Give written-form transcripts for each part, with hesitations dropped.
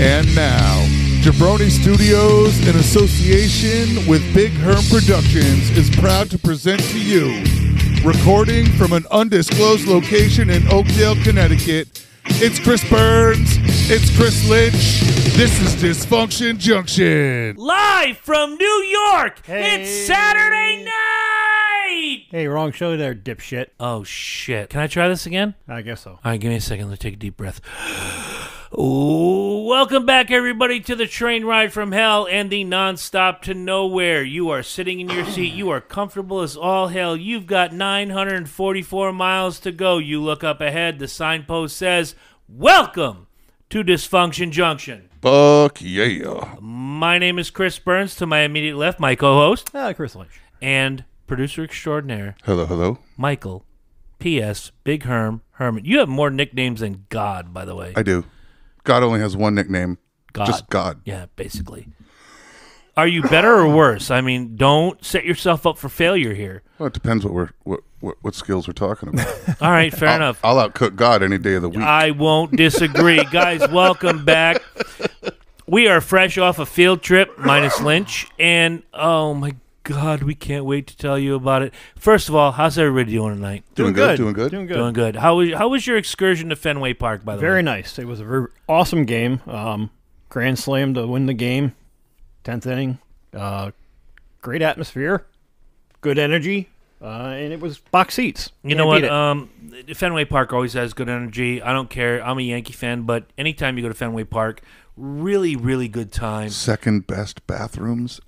And now, Jabroni Studios, in association with Big Herm Productions, is proud to present to you, recording from an undisclosed location in Oakdale, Connecticut, it's Chris Burns, it's Chris Lynch, this is Dysfunction Junction. Live from New York, Hey. It's Saturday night! Hey, wrong show there, dipshit. Oh, shit. Can I try this again? I guess so. All right, give me a second. Let me take a deep breath. Ooh, welcome back, everybody, to the train ride from hell and the nonstop to nowhere. You are sitting in your seat. You are comfortable as all hell. You've got 944 miles to go. You look up ahead. The signpost says, "Welcome to Dysfunction Junction." Fuck yeah. My name is Chris Burns. To my immediate left, my co-host Chris Lynch. and producer extraordinaire, Hello, hello. Michael. P.S. Big Herman. You have more nicknames than God, by the way. I do. God only has one nickname. God. Just God. Yeah, basically. Are you better or worse? I mean, don't set yourself up for failure here. Well, it depends what skills we're talking about. All right, fair enough. I'll outcook God any day of the week. I won't disagree. Guys, welcome back. We are fresh off a field trip, minus Lynch, and oh my God, we can't wait to tell you about it. First of all, how's everybody doing tonight? Doing good. Doing good. Doing good. How was your excursion to Fenway Park, by the way? Very nice. It was a very awesome game. Grand slam to win the game. 10th inning. Great atmosphere. Good energy. And it was box seats. You know what? Fenway Park always has good energy. I don't care. I'm a Yankee fan, but anytime you go to Fenway Park, really, really good time. Second best bathrooms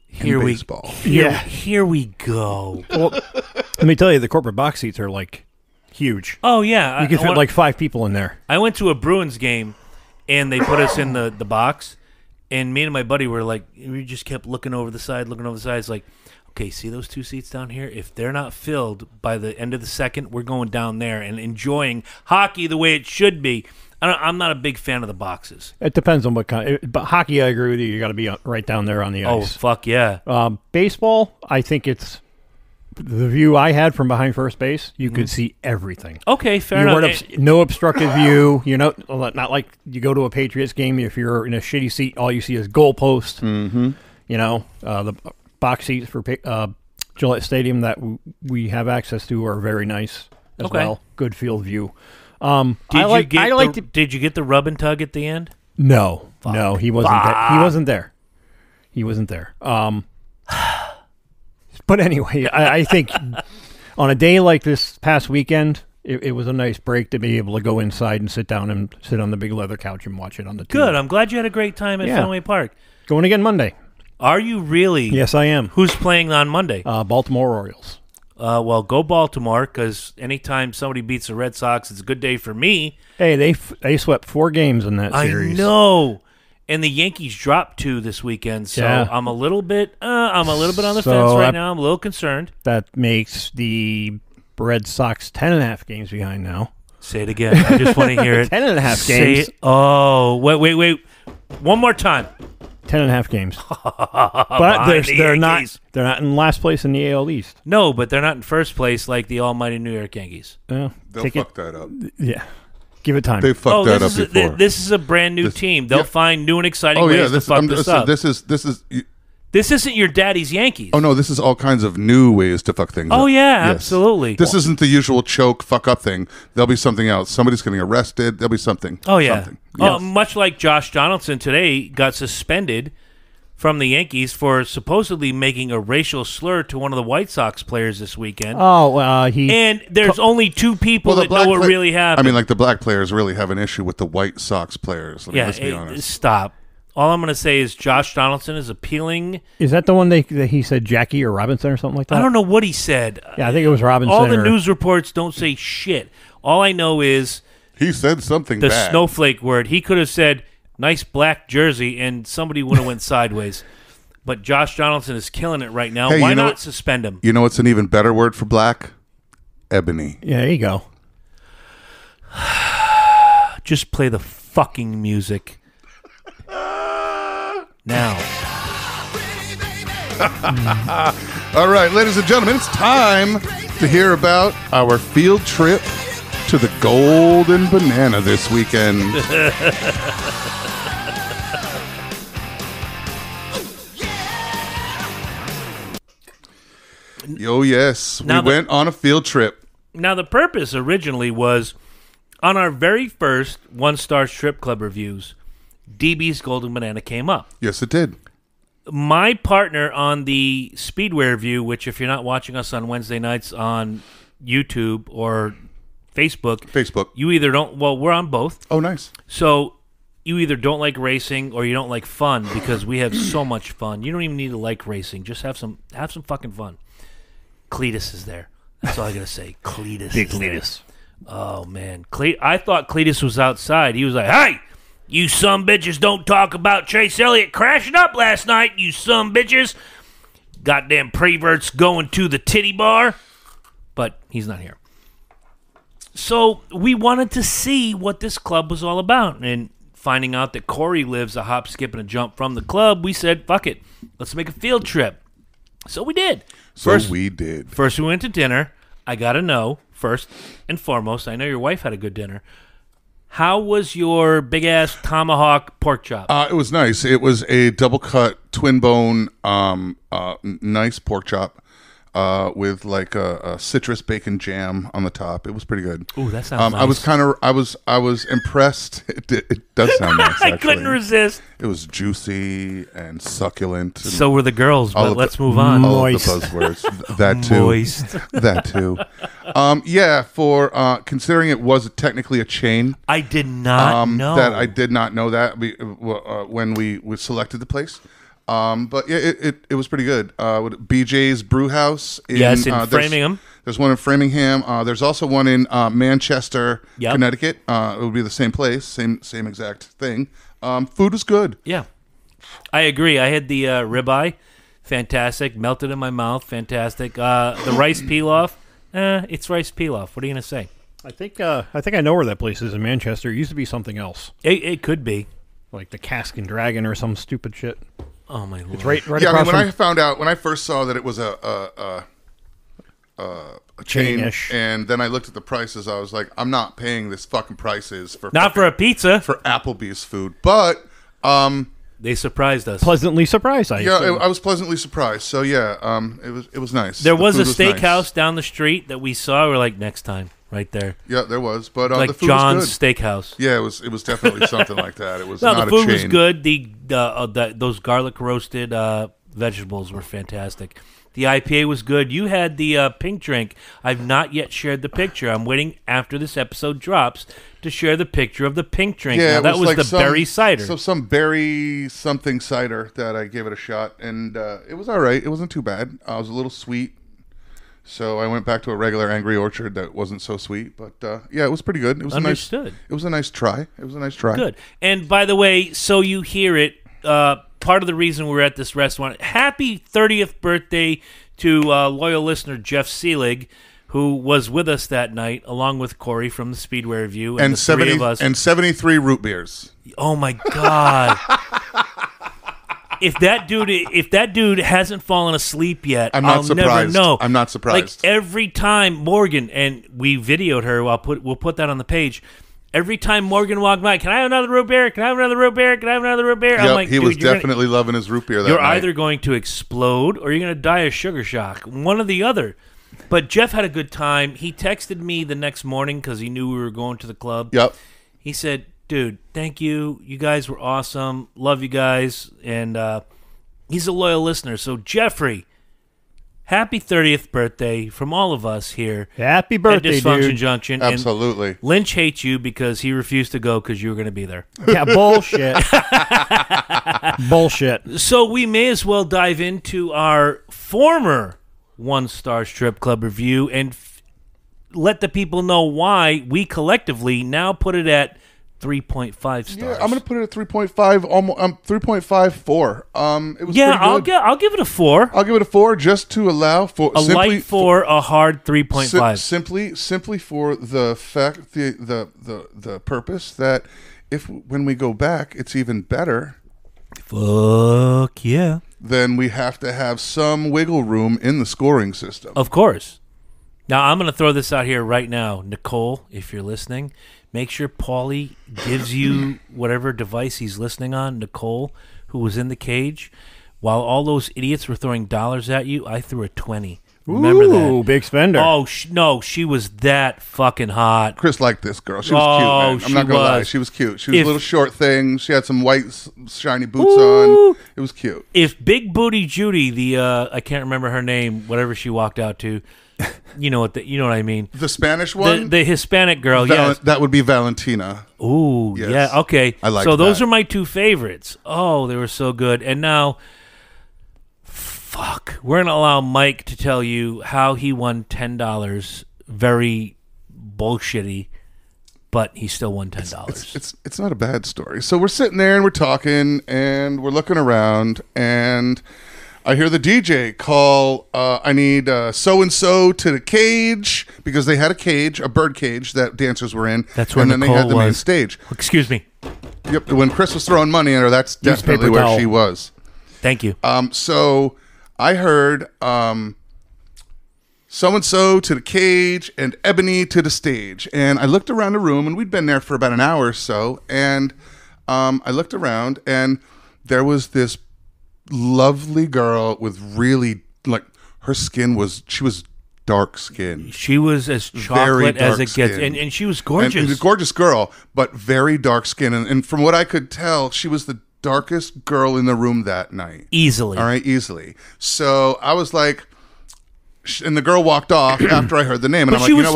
Here in we baseball. Here we go. Well, let me tell you, the corporate box seats are like huge. Oh yeah, You can fit like 5 people in there. I went to a Bruins game, and they put us in the box, and me and my buddy were like, we just kept looking over the side. It's like, okay, see those 2 seats down here? If they're not filled by the end of the second, we're going down there and enjoying hockey the way it should be. I'm not a big fan of the boxes. It depends on what kind. But hockey, I agree with you. You got to be right down there on the Oh, ice. fuck yeah. Baseball, I think it's the view I had from behind first base. You could see everything. Okay, fair You enough. weren't no obstructed view. You know, not like you go to a Patriots game. If you're in a shitty seat, all you see is goalposts. Mm-hmm. You know, the box seats for Gillette Stadium that we have access to are very nice as well. Good field view. Did you get the rub and tug at the end? No, Fuck. no, he wasn't. He wasn't there. But anyway, I think on a day like this past weekend, it was a nice break to be able to go inside and sit down and sit on the big leather couch and watch it on the TV. Good. I'm glad you had a great time at Fenway Park. Going again Monday. Are you really? Yes, I am. Who's playing on Monday? Baltimore Orioles. Well, go Baltimore, because anytime somebody beats the Red Sox, it's a good day for me. Hey, they swept 4 games in that series. I know. And the Yankees dropped 2 this weekend, so Yeah. I'm a little bit on the fence right now. I'm a little concerned. That makes the Red Sox 10.5 games behind now. Say it again. I just want to hear it. 10.5 Say games. it. Oh, wait. One more time. 10.5 games. But they're not in last place in the AL East. No, but they're not in first place like the almighty New York Yankees. They'll fuck that up. Yeah. Give it time. They fucked that up before. This is a brand new team. They'll find new and exciting ways to fuck this up. This isn't your daddy's Yankees. Oh no, this is all kinds of new ways to fuck things up. Oh yeah, Yes. absolutely. This isn't the usual choke fuck up thing. There'll be something else. Somebody's getting arrested. There'll be something. Oh yeah. Something. Oh, much like Josh Donaldson today got suspended from the Yankees for supposedly making a racial slur to one of the White Sox players this weekend. And there's only 2 people that know what really happened. I mean, like the black players really have an issue with the White Sox players. Let's be honest. Stop. All I'm going to say is Josh Donaldson is appealing. Is that the one that he said Jackie or Robinson or something like that? I don't know what he said. Yeah, I think it was Robinson. All the news reports don't say shit. All I know is he said something the bad. snowflake word. He could have said nice black jersey and somebody would have went sideways. But Josh Donaldson is killing it right now. Hey, Why not suspend him? You know what's an even better word for black? Ebony. Yeah, there you go. Just play the fucking music. Now. All right, ladies and gentlemen, it's time to hear about our field trip to the Golden Banana this weekend. Oh, yes. We went on a field trip. Now, the purpose originally was on our very first one-star strip club reviews, DB's Golden Banana came up. Yes, it did. My partner on the Speedway review, which if you're not watching us on Wednesday nights on YouTube or Facebook, you either don't, well, we're on both. Oh, nice. So you either don't like racing or you don't like fun because we have so much fun. You don't even need to like racing. Just have some fucking fun. Cletus is there. That's all I got to say. Cletus. Big Cletus. Oh, man. I thought Cletus was outside. He was like, hey, you sumbitches don't talk about Chase Elliott crashing up last night, you sumbitches. Goddamn preverts going to the titty bar. But he's not here. So we wanted to see what this club was all about. And finding out that Corey lives a hop, skip, and a jump from the club, we said, fuck it. Let's make a field trip. So we did. First we went to dinner. I got to know, first and foremost, I know your wife had a good dinner. How was your big-ass tomahawk pork chop? It was nice. It was a double-cut, twin-bone, nice pork chop with like a citrus bacon jam on the top. It was pretty good. Ooh, that sounds nice. I was impressed. It does sound nice, actually. I couldn't resist. It was juicy and succulent. And so were the girls, but let's move on. Moist. All of the buzzwords. That too. Moist. That too. Yeah, for considering it was technically a chain. I did not know. I did not know that when we selected the place. But yeah, it was pretty good. BJ's Brew House in Framingham. There's one in Framingham. There's also one in Manchester, Connecticut. It would be the same place, same exact thing. Food was good. Yeah, I agree. I had the ribeye, fantastic, melted in my mouth, fantastic. The rice pilaf, it's rice pilaf. What are you gonna say? I think I know where that place is in Manchester. It used to be something else. It could be like the Cask and Dragon or some stupid shit. Oh my lord! It's right. Yeah, I mean, when I first saw that it was a chain, and then I looked at the prices, I was like, I'm not paying this fucking prices for a pizza for Applebee's food, but they surprised us. Pleasantly surprised, I was pleasantly surprised. So yeah, it was nice. There was a steakhouse down the street that we saw. We're like, next time, right there. Yeah, there was, but like the food John's was good. Steakhouse. Yeah, it was definitely something like that. It was no, not the food a chain. was good. Those garlic roasted vegetables were fantastic. The IPA was good. You had the pink drink. I've not yet shared the picture. I'm waiting after this episode drops to share the picture of the pink drink. Yeah, now, that was like the berry cider. So some berry something cider that I gave it a shot, and it was all right. It wasn't too bad. It was a little sweet. So I went back to a regular Angry Orchard that wasn't so sweet, but yeah, it was pretty good. It was Understood. It was a nice try. Good. And by the way, so you hear it, part of the reason we're at this restaurant, happy 30th birthday to loyal listener Jeff Seelig, who was with us that night, along with Corey from the Speedway Review, and the 70, three of us. And 73 root beers. Oh my God. If that dude hasn't fallen asleep yet, I'll never know. I'm not surprised. Like every time Morgan, and we videoed her, we'll put that on the page. Every time Morgan walked by, can I have another root beer? Can I have another root beer? Can I have another root beer? Yep, I'm like, he was definitely loving his root beer that night. You're either going to explode or you're going to die of sugar shock. One or the other. But Jeff had a good time. He texted me the next morning because he knew we were going to the club. Yep. He said, dude, thank you. You guys were awesome. Love you guys. And he's a loyal listener. So, Jeffrey, happy 30th birthday from all of us here. Happy birthday, at Dysfunction dude. Junction. Absolutely. And Lynch hates you because he refused to go because you were going to be there. Yeah, bullshit. Bullshit. So we may as well dive into our former one-star strip club review and let the people know why we collectively now put it at 3.5 stars. Yeah, I'm going to put it at 3.5, almost 3.54. It was yeah, pretty good. I'll give it a 4. I'll give it a 4 just to allow for a light 4, a hard 3.5. Simply for the fact the purpose that when we go back, it's even better. Fuck yeah. Then we have to have some wiggle room in the scoring system. Of course. Now I'm going to throw this out here right now, Nicole, if you're listening. Make sure Paulie gives you whatever device he's listening on. Nicole, who was in the cage, while all those idiots were throwing dollars at you, I threw a 20 Remember Ooh, that? big spender. Oh, no, she was that fucking hot. Chris liked this girl. She was cute, man. I'm not going to lie. She was cute. She was a little short thing. She had some white, shiny boots on. It was cute. If Big Booty Judy, I can't remember her name, whatever she walked out to, you know what I mean. The Spanish one? The Hispanic girl, yes. That would be Valentina. Ooh, yes. Yeah, okay. I like So those that. are my two favorites. Oh, they were so good. And now... Fuck. We're going to allow Mike to tell you how he won $10. Very bullshitty, but he still won $10. It's not a bad story. So we're sitting there and we're talking and we're looking around and I hear the DJ call, I need so-and-so to the cage because they had a cage, a bird cage that dancers were in. That's where and then Nicole they had the main was. stage. Excuse me. Yep. When Chris was throwing money at her, that's definitely Newspaper where towel. she was. Thank you. So I heard so-and-so to the cage and Ebony to the stage. And I looked around the room, and we'd been there for about an hour or so. And I looked around, and there was this lovely girl with really, like, her skin was, she was dark skin. She was as chocolate as it gets. skin. And she was gorgeous. And a gorgeous girl, but very dark skin. And from what I could tell, she was the darkest girl in the room that night. Easily. All right, easily. So I was like, and the girl walked off after I heard the name. And But I'm like, she you was know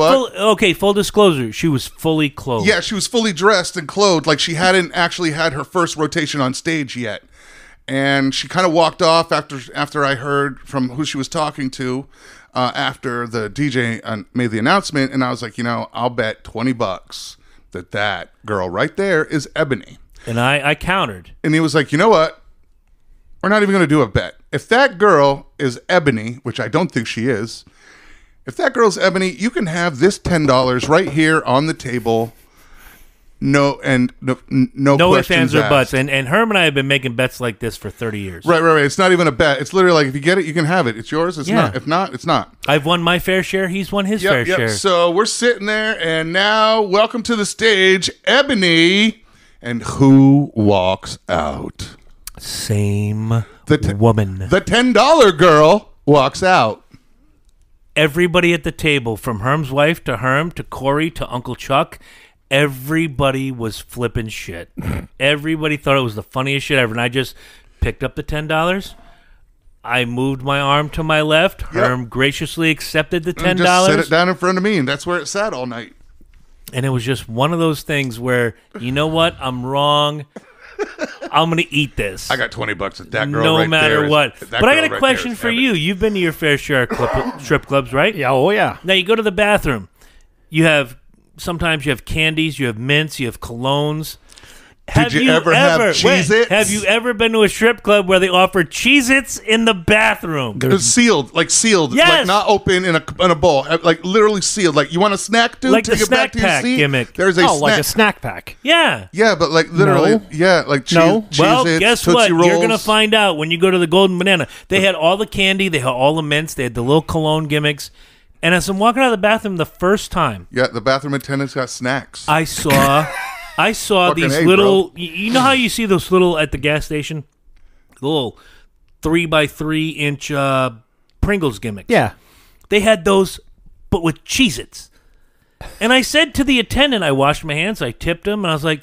what? full disclosure. She was fully clothed. Yeah, she was fully dressed and clothed. Like she hadn't actually had her first rotation on stage yet. And she kind of walked off after I heard from who she was talking to after the DJ made the announcement. And I was like, I'll bet $20 that girl right there is Ebony. And I countered. And he was like, you know what? We're not even going to do a bet. If that girl is Ebony, which I don't think she is, if that girl's Ebony, you can have this $10 right here on the table. No ifs, ands, or asked. buts. And Herm and I have been making bets like this for 30 years. Right. It's not even a bet. It's literally like if you get it, you can have it. It's yours. It's not. If not, it's not. I've won my fair share. He's won his fair share. So we're sitting there, and now welcome to the stage, Ebony. And who walks out? Same woman. The $10 girl walks out. Everybody at the table, from Herm's wife to Herm to Corey to Uncle Chuck, everybody was flipping shit. Everybody thought it was the funniest shit ever. And I just picked up the $10. I moved my arm to my left. Herm graciously accepted the $10. And just set it down in front of me, and that's where it sat all night. And it was just one of those things where, you know what? I'm wrong. I'm going to eat this. I got $20 at that girl no right matter there. what. That But I girl got a right question there is for Ebony. you. You've been to your fair share of strip clubs, right? Yeah, oh yeah. Now, you go to the bathroom. Sometimes you have candies, you have mints, you have colognes. Did you ever have Cheez-Its? Have you ever been to a strip club where they offer Cheez-Its in the bathroom? It's sealed, Yes! like not open in a bowl, like literally sealed. Like you want a snack, dude? Like to the get back snack to your pack seat? gimmick. There's a snack. Like a snack pack. Yeah. Yeah, but like literally, No. yeah, like Cheez-Its, Well, guess Tootsie what? Rolls. You're going to find out when you go to the Golden Banana. They had all the candy. They had all the mints. They had the little cologne gimmicks. And as I'm walking out of the bathroom the first time, Yeah, the bathroom attendants got snacks. I saw Fucking these A, little, you know how you see those little, at the gas station, the little 3x3 inch Pringles gimmicks. Yeah. They had those, but with Cheez-Its. And I said to the attendant, I washed my hands, I tipped him, and I was like,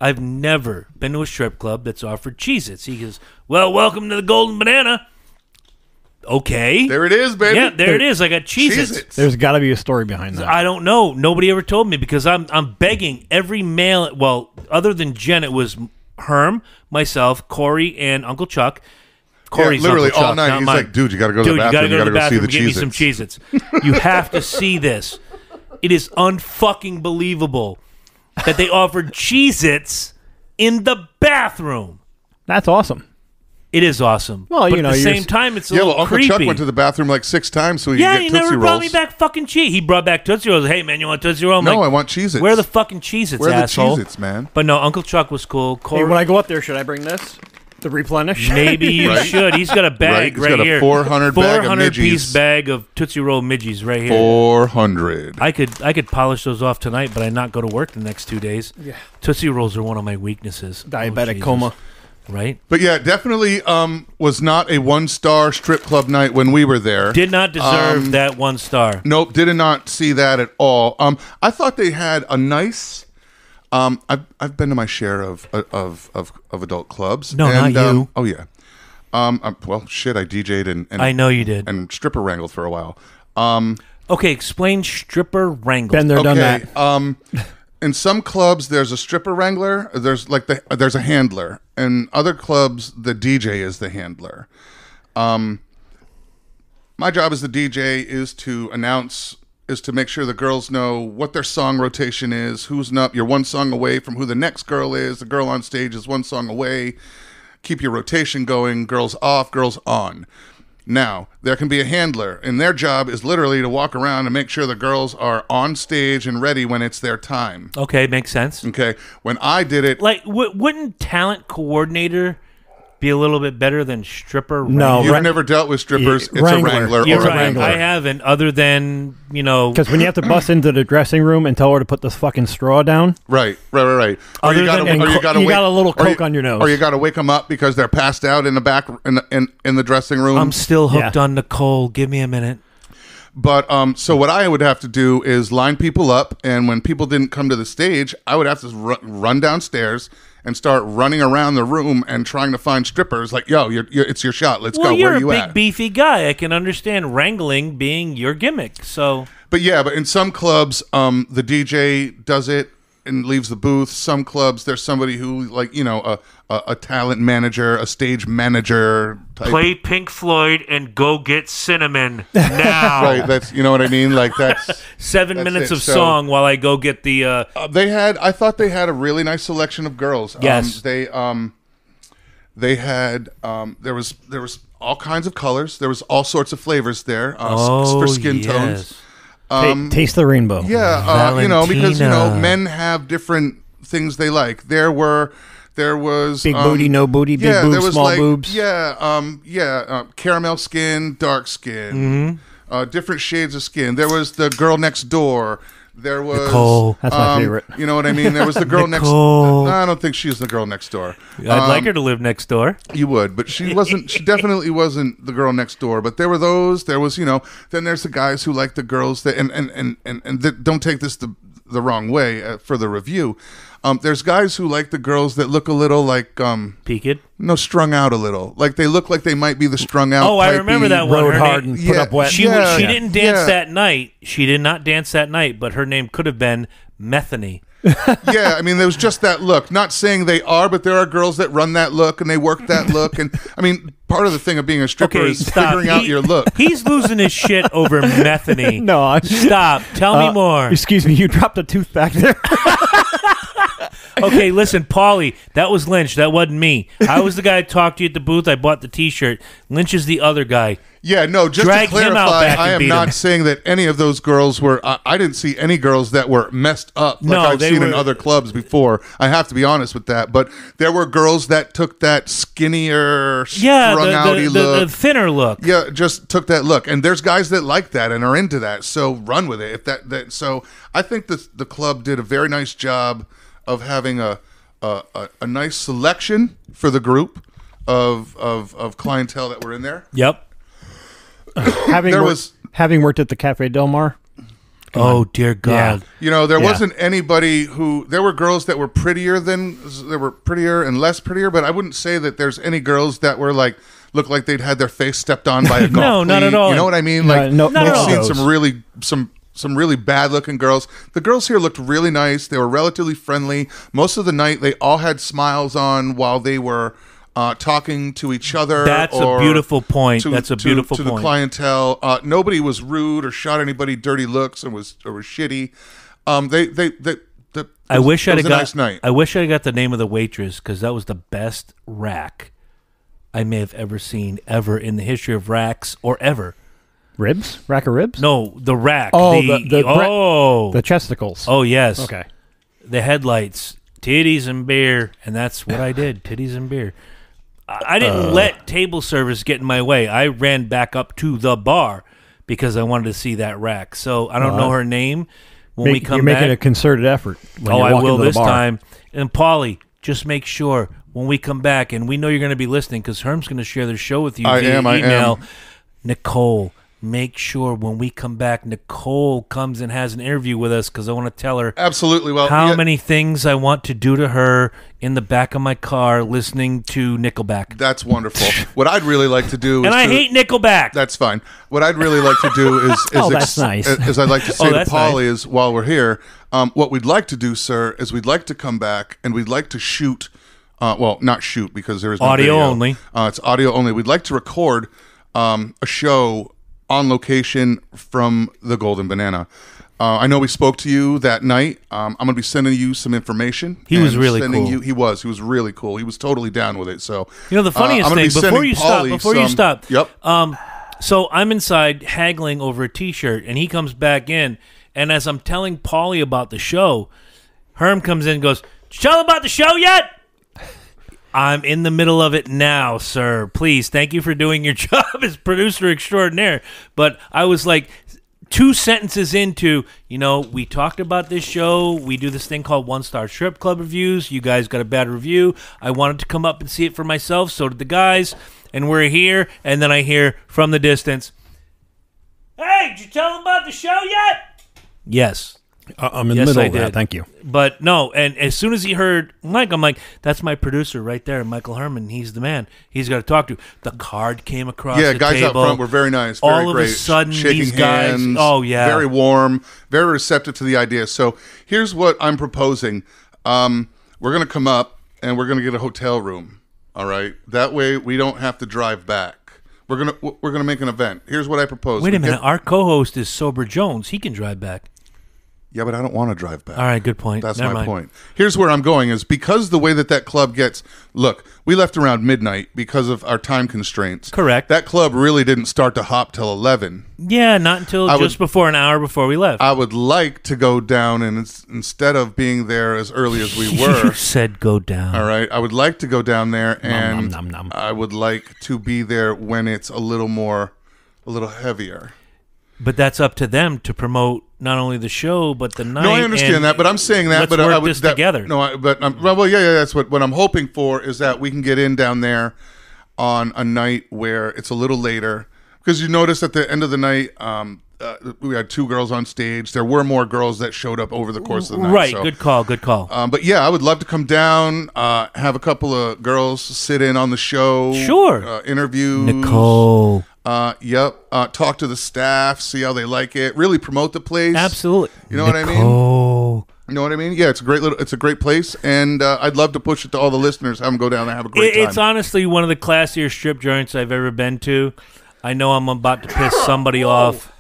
I've never been to a strip club that's offered Cheez-Its. He goes, well, welcome to the Golden Banana. Okay. There it is, baby. Yeah, there it is. I got Cheez-Its. Cheez-Its. There's got to be a story behind that. I don't know. Nobody ever told me because I'm begging every male. Well, other than Jen, it was Herm, myself, Corey, and Uncle Chuck. Corey's literally Uncle Chuck, all night. not He's mine. like, dude, you got to go to the Dude, you bathroom. gotta go to the bathroom see and get me some Cheez-Its. Cheez-Its. You have to see this. It is unfucking believable that they offered Cheez-Its in the bathroom. That's awesome. It is awesome. Well, but you know, at the you're same time, it's a Yeah, little well, Uncle creepy. Chuck went to the bathroom like 6 times so he Yeah, could he get Tootsie never brought me Rolls. back fucking Cheez. He brought back Tootsie Rolls. Hey, man, you want Tootsie Roll? I'm No, like, I want Cheez-Its. where are the fucking Cheez-Its, Where are the asshole? Cheez-Its, man? But no, Uncle Chuck was cool. Hey, Corey, when I go up there, should I bring this to replenish? maybe you Right. should. He's got a bag Right, he's got a here. 400 bag of 400-piece midgies. bag of Tootsie Roll midgies right here. 400. I could polish those off tonight, but I not go to work the next 2 days. Yeah. Tootsie Rolls are one of my weaknesses. Diabetic Jesus. coma. right? But yeah, definitely was not a 1-star strip club night when we were there. Did not deserve that 1 star. Nope, did not see that at all. I thought they had a nice. I've been to my share of adult clubs. No, not you. Oh yeah. Well, shit, I DJ'd and I know you did. and stripper wrangled for a while. Okay, explain stripper wrangle. Been there, done that. In some clubs, there's a stripper wrangler. There's a handler. In other clubs, the DJ is the handler. My job as the DJ is to announce, is to make sure the girls know what their song rotation is, who's up. You're 1 song away from who the next girl is. The girl on stage is 1 song away. Keep your rotation going. Girls off, girls on. Now, there can be a handler, and their job is literally to walk around and make sure the girls are on stage and ready when it's their time. Okay, makes sense. Okay, when I did it... Like, wouldn't talent coordinator be a little bit better than stripper No, wrangler? You've never dealt with strippers. It's Wrangler. a wrangler You're or a right. wrangler. I haven't, other than, Because when you have to bust into the dressing room and tell her to put the fucking straw down. Right. Other you than- gotta you wake- got a little or Coke on your nose. Or you got to wake them up because they're passed out in the back in the dressing room. I'm still hooked Yeah. on Nicole. Give me a minute. But so what I would have to do is line people up, and when people didn't come to the stage, I would have to run downstairs and start running around the room and trying to find strippers. Like, yo, it's your shot. Let's Well, go. you're Where a you big at? beefy guy. I can understand wrangling being your gimmick. So But in some clubs, the DJ does it and leaves the booth. Some clubs, there's somebody who, like, a talent manager, a stage manager type. play Pink Floyd and go get cinnamon now. Right, that's, you know what I mean? Like, that's 7 that's minutes it. of So, song while I go get the. I thought they had a really nice selection of girls. Yes. They had, there was all kinds of colors. There was all sorts of flavors there for skin tones. Taste the rainbow. Yeah, because Valentina. men have different things they like. There was Big booty, no booty, big boobs, there was small like, boobs. caramel skin, dark skin, different shades of skin. There was the girl next door. There was Nicole. That's my favorite. You know what I mean? There was the girl next. Nicole. I don't think she's the girl next door. I'd like her to live next door. You would, but she wasn't. She definitely wasn't the girl next door. But there were those. There was, Then there's the guys who like the girls that, and that, don't take this the wrong way for the review. There's guys who like the girls that look a little like Peaked. strung out a little. Like they look like they might be the strung out. Oh, I remember that one. Rode Her hard name- and put Yeah, up wet. She Yeah. she didn't dance Yeah. that night. She did not dance that night, but her name could have been Methany. Yeah, I mean, there was just that look. Not saying they are, but there are girls that run that look and they work that look. And I mean, part of the thing of being a stripper Okay, is stop. figuring out your look. He's losing his shit over Methany. No, Stop. Tell me more. Excuse me, you dropped a tooth back there. Okay, listen, Paulie, that was Lynch. That wasn't me. I was the guy who talked to you at the booth. I bought the T-shirt. Lynch is the other guy. Yeah, no, just Drag to him out clarify, back and I am beat not him. saying that any of those girls were. I didn't see any girls that were messed up like No, I've they seen in were- other clubs before. I have to be honest with that. But there were girls that took that skinnier, Yeah, strung outy the look. thinner look. Yeah, just took that look, and there's guys that like that and are into that. So run with it. If that so I think the club did a very nice job of having a nice selection for the group of clientele that were in there. Yep. Having worked at the Cafe Del Mar. Oh, dear God. There Yeah. wasn't anybody who. There were girls that were prettier and less prettier, but I wouldn't say that there's any girls that were like looked like they'd had their face stepped on by a golf No, not cleat. at all. You know what I mean? No, Like no- Not at all. I've seen some really bad looking girls. The girls here looked really nice. They were relatively friendly. Most of the night, they all had smiles on while they were talking to each other. That's a or beautiful point. That's a beautiful to point. the clientele. Nobody was rude or shot anybody dirty looks or was shitty. I wish I'd it was have a got. nice night. I wish I got the name of the waitress because that was the best rack I may have ever seen ever in the history of racks or ever. Ribs? Rack of ribs? No, the rack. Oh, the the chesticles. oh yes. Okay. The headlights, titties and beer, and that's what I did. Titties and beer. I didn't let table service get in my way. I ran back up to the bar because I wanted to see that rack. So I don't know her name. When we come You're making back, a concerted effort. When oh, you're I walking will to the this bar. time. And Paulie, just make sure when we come back, and we know you're going to be listening because Herm's going to share their show with you I via am. email. Nicole, make sure when we come back, Nicole comes and has an interview with us because I want to tell her Absolutely. Well, how many things I want to do to her in the back of my car listening to Nickelback. That's wonderful. What I'd really like to do is And I hate Nickelback. That's fine. What I'd really like to do is that's nice. As I'd like to say to that's Polly nice. is while we're here, what we'd like to do, sir, is we'd like to come back and we'd like to shoot. Well, not shoot because there is no Audio video. only. It's audio only. We'd like to record a show on location from the Golden Banana. I know we spoke to you that night. I'm going to be sending you some information. He was and really sending cool. He was really cool. He was totally down with it. So You know, the funniest I'm gonna thing, be before sending you stop, Pauly Yep. So I'm inside haggling over a T-shirt, and he comes back in, and as I'm telling Paulie about the show, Herm comes in and goes, "Did you tell him about the show yet?" I'm in the middle of it now, sir. Please, thank you for doing your job as producer extraordinaire. But I was like 2 sentences into, we talked about this show. We do this thing called One Star Strip Club Reviews. You guys got a bad review. I wanted to come up and see it for myself. So did the guys. And we're here. And then I hear from the distance, "Hey, did you tell them about the show yet?" Yes. I'm in Yes, the middle I of that. did. Thank you. But no, and as soon as he heard Mike, I'm like, that's my producer right there, Michael Herman. He's the man. He's got to talk to. The card came across Yeah, the guys table. out front were very nice. Very All of great. a sudden, Shaking these guys, hands, oh yeah, very warm, very receptive to the idea. So here's what I'm proposing. We're going to come up and we're going to get a hotel room. All right, that way we don't have to drive back. We're gonna make an event. Here's what I propose. Wait a minute, our co-host is Sober Jones. He can drive back. Yeah, but I don't want to drive back. All right, good point. That's Never my mind. point. Here's where I'm going is because the way that club gets, look, we left around midnight because of our time constraints. Correct. That club really didn't start to hop till 11. Yeah, not until just before an hour before we left. I would like to go down and instead of being there as early as we You were, said go down. all right, I would like to go down there and nom, nom. I would like to be there when it's a little heavier. But that's up to them to promote not only the show but the night. No, I understand and that, but I'm saying that. let's But work I would this together. No, yeah. That's what I'm hoping for is that we can get in down there on a night where it's a little later because you notice at the end of the night, we had 2 girls on stage. There were more girls that showed up over the course of the night. Right. So, Good call. Good call. but yeah, I would love to come down, have a couple of girls sit in on the show. Sure. Interviews. Nicole. Yep. Talk to the staff, see how they like it. Really promote the place. Absolutely. You know what I mean? Nicole. You know what I mean? Yeah, it's a great place, and I'd love to push it to all the listeners. Have them go down there, have a great time. It's honestly one of the classier strip joints I've ever been to. I know I'm about to piss somebody off.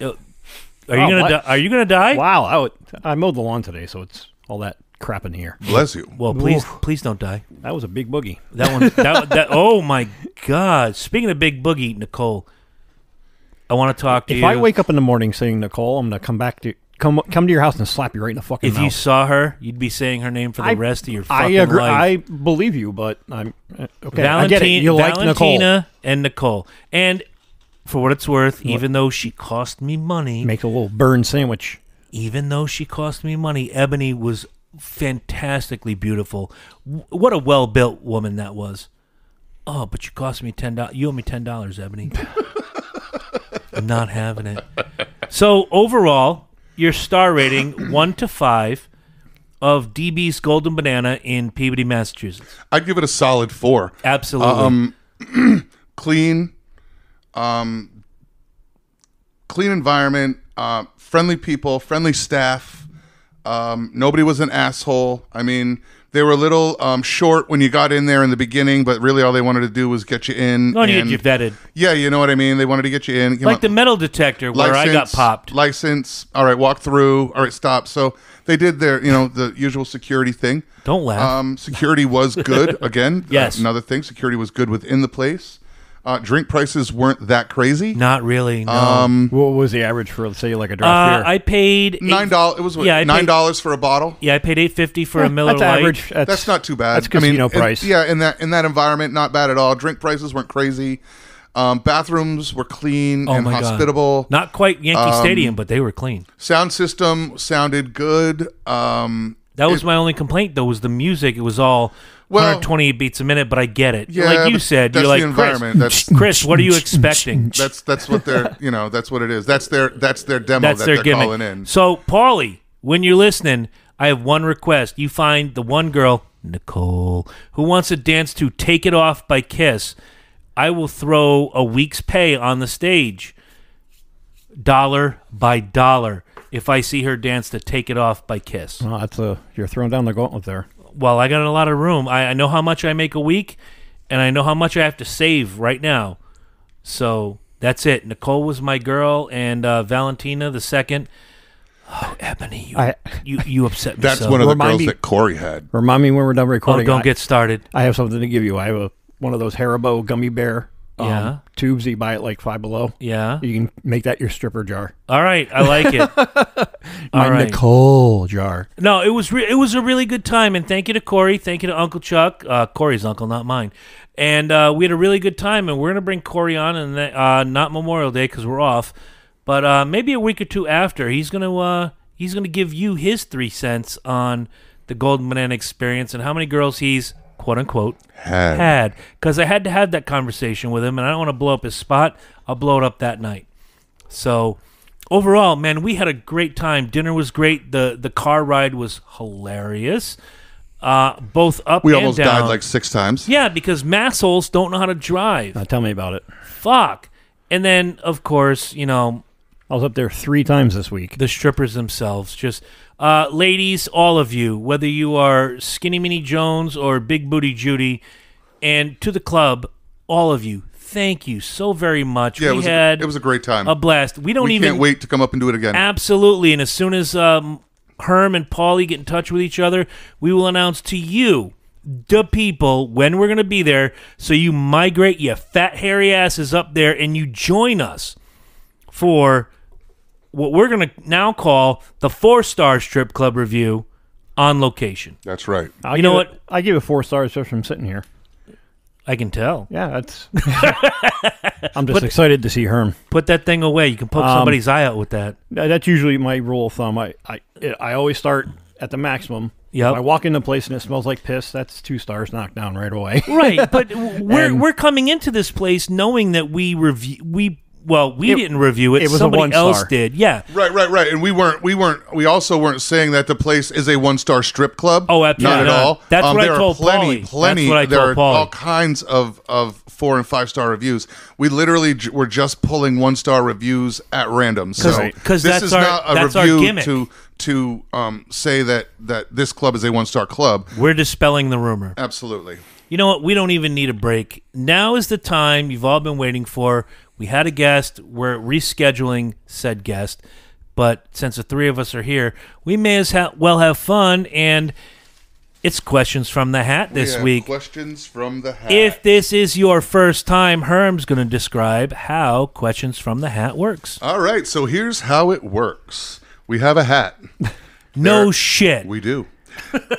Are you gonna die? Wow, I mowed the lawn today, so it's all that crap in here. Bless you. Well, please don't die. That was a big boogie. That one. that. Oh my God! Speaking of big boogie, Nicole, I want to talk to you. If I wake up in the morning saying Nicole, I'm gonna come to your house and slap you right in the fucking If mouth. you saw her, you'd be saying her name for the rest of your fucking I agree. life. I believe you, but I'm okay. Valentina, I get it. You like Nicole. Valentina and Nicole, and for what it's worth, even though she cost me money, Make a little burn sandwich. even though she cost me money, Ebony was fantastically beautiful. What a well-built woman that was. Oh, but you cost me $10. You owe me $10, Ebony. I'm not having it. So overall, your star rating 1 to 5 of DB's Golden Banana in Peabody, Massachusetts. I'd give it a solid 4. Absolutely. Clean environment, friendly people, friendly staff. Nobody was an asshole. I mean, they were a little short when you got in there in the beginning, but really all they wanted to do was get you in. No, you get you vetted. Yeah, you know what I mean? They wanted to get you in. Like the metal detector where I got popped. License. All right, walk through. All right, stop. So they did their, the usual security thing. Don't laugh. Security was good. Again, Yes. Another thing, security was good within the place. Drink prices weren't that crazy. Not really, no. What was the average for, let's say, like a draft beer? I paid $9. It was what, Yeah, I paid- $9 for a bottle. Yeah, I paid $8.50 for a Miller That's Lite. average. That's not too bad. That's casino price. Yeah, in that environment, not bad at all. Drink prices weren't crazy. Bathrooms were clean and my God. hospitable. Not quite Yankee Stadium, but they were clean. Sound system sounded good. That was my only complaint, though, was the music. It was all 128 beats a minute, but I get it. Yeah, like you said, you're like, the environment. Chris, what are you expecting? That's what they're, that's what it is. That's their demo That's that their they're gimmick. calling in. So, Paulie, when you're listening, I have one request. You find the one girl, Nicole, who wants to dance to Take It Off by Kiss. I will throw a week's pay on the stage, dollar by dollar, if I see her dance to Take It Off by Kiss. Well, you're throwing down the gauntlet there. Well, I got a lot of room. I know how much I make a week, and I know how much I have to save right now. So that's it. Nicole was my girl, and Valentina the second. Oh, Ebony, you upset me. That's so. one of the Remind girls me- that Corey had. Remind me when we're done recording. Don't get started. I have something to give you. I have one of those Haribo gummy bear Yeah. tubes that you buy at like Five Below. Yeah. You can make that your stripper jar. All right, I like it. My All right. Nicole jar. No, it was a really good time, and thank you to Corey. Thank you to Uncle Chuck, Corey's uncle, not mine. And we had a really good time, and we're gonna bring Corey on, and not Memorial Day because we're off, but maybe a week or two after. He's gonna give you his 3 cents on the Golden Banana experience and how many girls he's quote unquote had. Because I had to have that conversation with him, and I don't want to blow up his spot. I'll blow it up that night. So overall, man, we had a great time. Dinner was great. The car ride was hilarious. Both up We and almost down. died like 6 times. Yeah, because massholes don't know how to drive. Tell me about it. Fuck. And then, of course, I was up there 3 times this week. the strippers themselves. Just ladies, all of you, whether you are Skinny Minnie Jones or Big Booty Judy, and to the club, all of you, thank you so very much. Yeah, it was a great time. a blast. We can't wait to come up and do it again. Absolutely. And as soon as Herm and Paulie get in touch with each other, we will announce to you, the people, when we're going to be there, so you migrate your fat, hairy asses up there and you join us for what we're going to now call the 4-star strip club review on location. That's right. You know what? I give it 4 stars just from sitting here. I can tell. Yeah, that's. I'm just excited to see Herm. Put that thing away. You can poke somebody's eye out with that. That's usually my rule of thumb. I always start at the maximum. Yep. If I walk into a place and it smells like piss, that's 2 stars knocked down right away. Right, but we're coming into this place knowing that we didn't review it. It was somebody a 1 else star. did. Yeah. Right. And we also weren't saying that the place is a 1-star strip club. Oh, absolutely Not at all. That's what I there told are plenty. Paulie. That's what I there told are Paulie. all kinds of 4 and 5-star reviews. We literally were just pulling 1-star reviews at random. So 'cause this that's is our- not a that's our review gimmick. to say that this club is a 1-star club. We're dispelling the rumor. Absolutely. You know what? We don't even need a break. Now is the time you've all been waiting for. We had a guest. We're rescheduling said guest. But since the 3 of us are here, we may as well have fun. And it's questions from the hat this week. Questions from the hat. If this is your first time, Herm's going to describe how questions from the hat works. All right. So here's how it works. We have a hat. No shit. We do.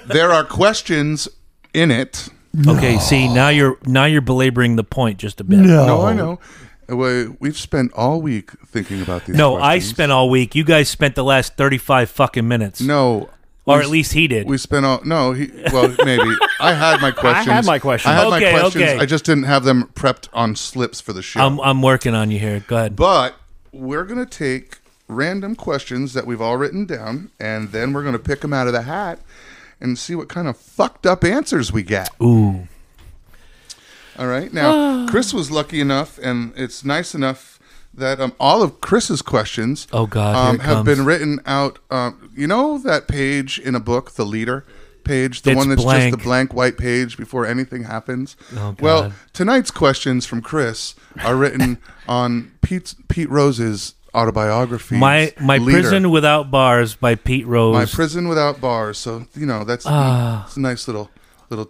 There are questions in it. Okay, see, now you're belaboring the point just a bit. No, I know. We've spent all week thinking about these No, I questions. spent all week. You guys spent the last 35 fucking minutes. No. Or at least he did. We spent all... No, maybe. I had my questions. I had my questions. I had my Okay, questions. okay. I just didn't have them prepped on slips for the show. I'm working on you here. Go ahead. But we're going to take random questions that we've all written down, and then we're going to pick them out of the hat and see what kind of fucked up answers we get. Ooh. All right. Now, Chris was lucky enough, and it's nice enough that all of Chris's questions Oh, God, here it have comes. been written out. You know that page in a book, the leader page, the It's one that's blank. just the blank white page before anything happens? Oh, God. Well, tonight's questions from Chris are written on Pete Rose's autobiography. My Prison Without Bars by Pete Rose. My Prison Without Bars. So, that's it's a nice little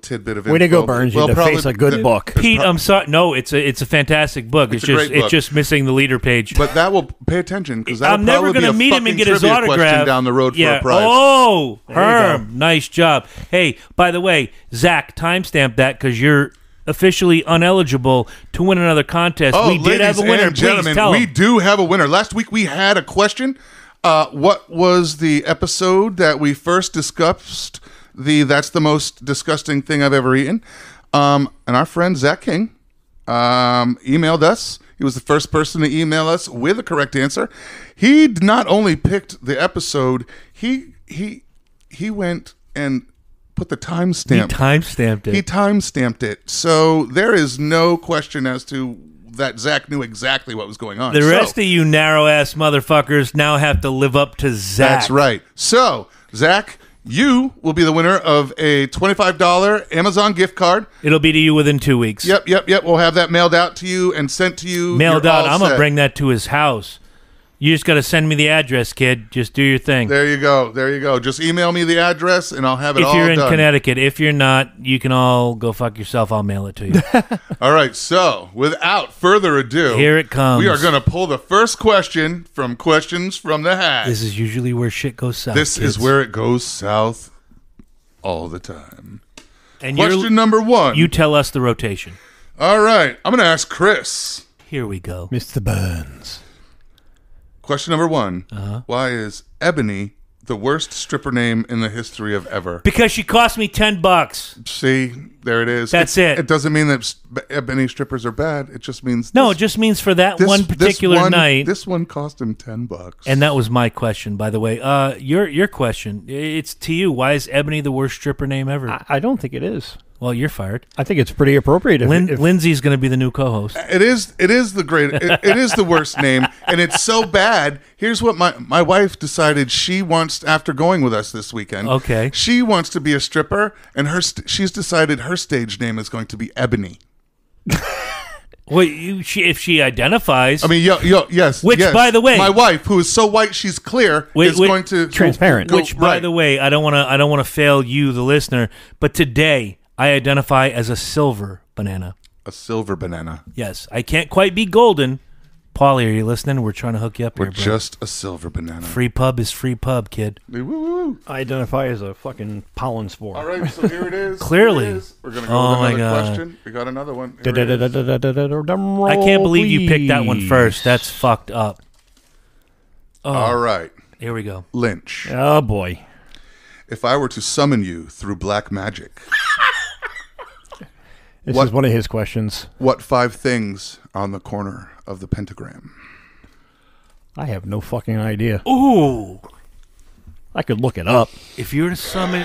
tidbit of info. Way to go, Burns. You probably- face a good book. Pete, I'm sorry. No, it's a fantastic book. It's a great book. It's just missing the leader page. But that will pay attention because I'm never going to meet him and get his autograph down the road yeah. for a prize. Oh, you Herm, nice job. Hey, by the way, Zach, timestamp that because you're officially uneligible to win another contest. Oh, we did have a ladies winner. and gentlemen, Please tell we him. do have a winner. Last week we had a question. What was the episode that we first discussed That's the most disgusting thing I've ever eaten. And our friend Zach King emailed us. He was the first person to email us with a correct answer. He not only picked the episode, he went and put the timestamp. He timestamped it. He timestamped it. So there is no question as to that Zach knew exactly what was going on. The rest of you narrow-ass motherfuckers now have to live up to Zach. That's right. So, Zach, you will be the winner of a $25 Amazon gift card. It'll be to you within 2 weeks. Yep. We'll have that mailed out to you and sent to you. Mailed You're out. all I'm going to set. bring that to his house. You just got to send me the address, kid. Just do your thing. There you go. Just email me the address and I'll have it all If you're in done. Connecticut. If you're not, you can all go fuck yourself. I'll mail it to you. All right. So, without further ado, Here it comes. We are going to pull the first question from Questions from the Hat. This is usually where shit goes south. This kids. is where it goes south all the time. And Question number 1. You tell us the rotation. All right. I'm going to ask Chris. Here we go. Mr. Burns. Question number 1. Why is Ebony the worst stripper name in the history of ever? Because she cost me $10. See, there it is. That's it. It doesn't mean that Ebony strippers are bad. It just means No, it just means for that one particular night. This one cost him $10. And that was my question, by the way. Your question. It's to you. Why is Ebony the worst stripper name ever? I don't think it is. Well, you're fired. I think it's pretty appropriate. If Lindsay's going to be the new co-host. It is the great. It is the worst name, and it's so bad. Here's what my wife decided she wants after going with us this weekend. Okay. She wants to be a stripper, and she's decided her stage name is going to be Ebony. Well, if she identifies. I mean, yes. Which, yes. by the way, my wife, who is so white she's clear, is going to transparent. Which, by the way, I don't want to fail you, the listener, but today I identify as a silver banana. A silver banana. Yes, I can't quite be golden. Paulie, are you listening? We're trying to hook you up We're here, bro. just a silver banana. Free pub is free pub, kid. Woo-woo-woo. I identify as a fucking pollen spore. All right, so here it is. Clearly. Here it is. We're going to go with another question. We got another one. Here it is. I can't believe you picked that one first. That's fucked up. Oh, All right. here we go. Lynch. Oh, boy. If I were to summon you through black magic, This What- is one of his questions. what 5 things are on the corner of the pentagram? I have no fucking idea. Ooh. I could look it up. If you were to summon,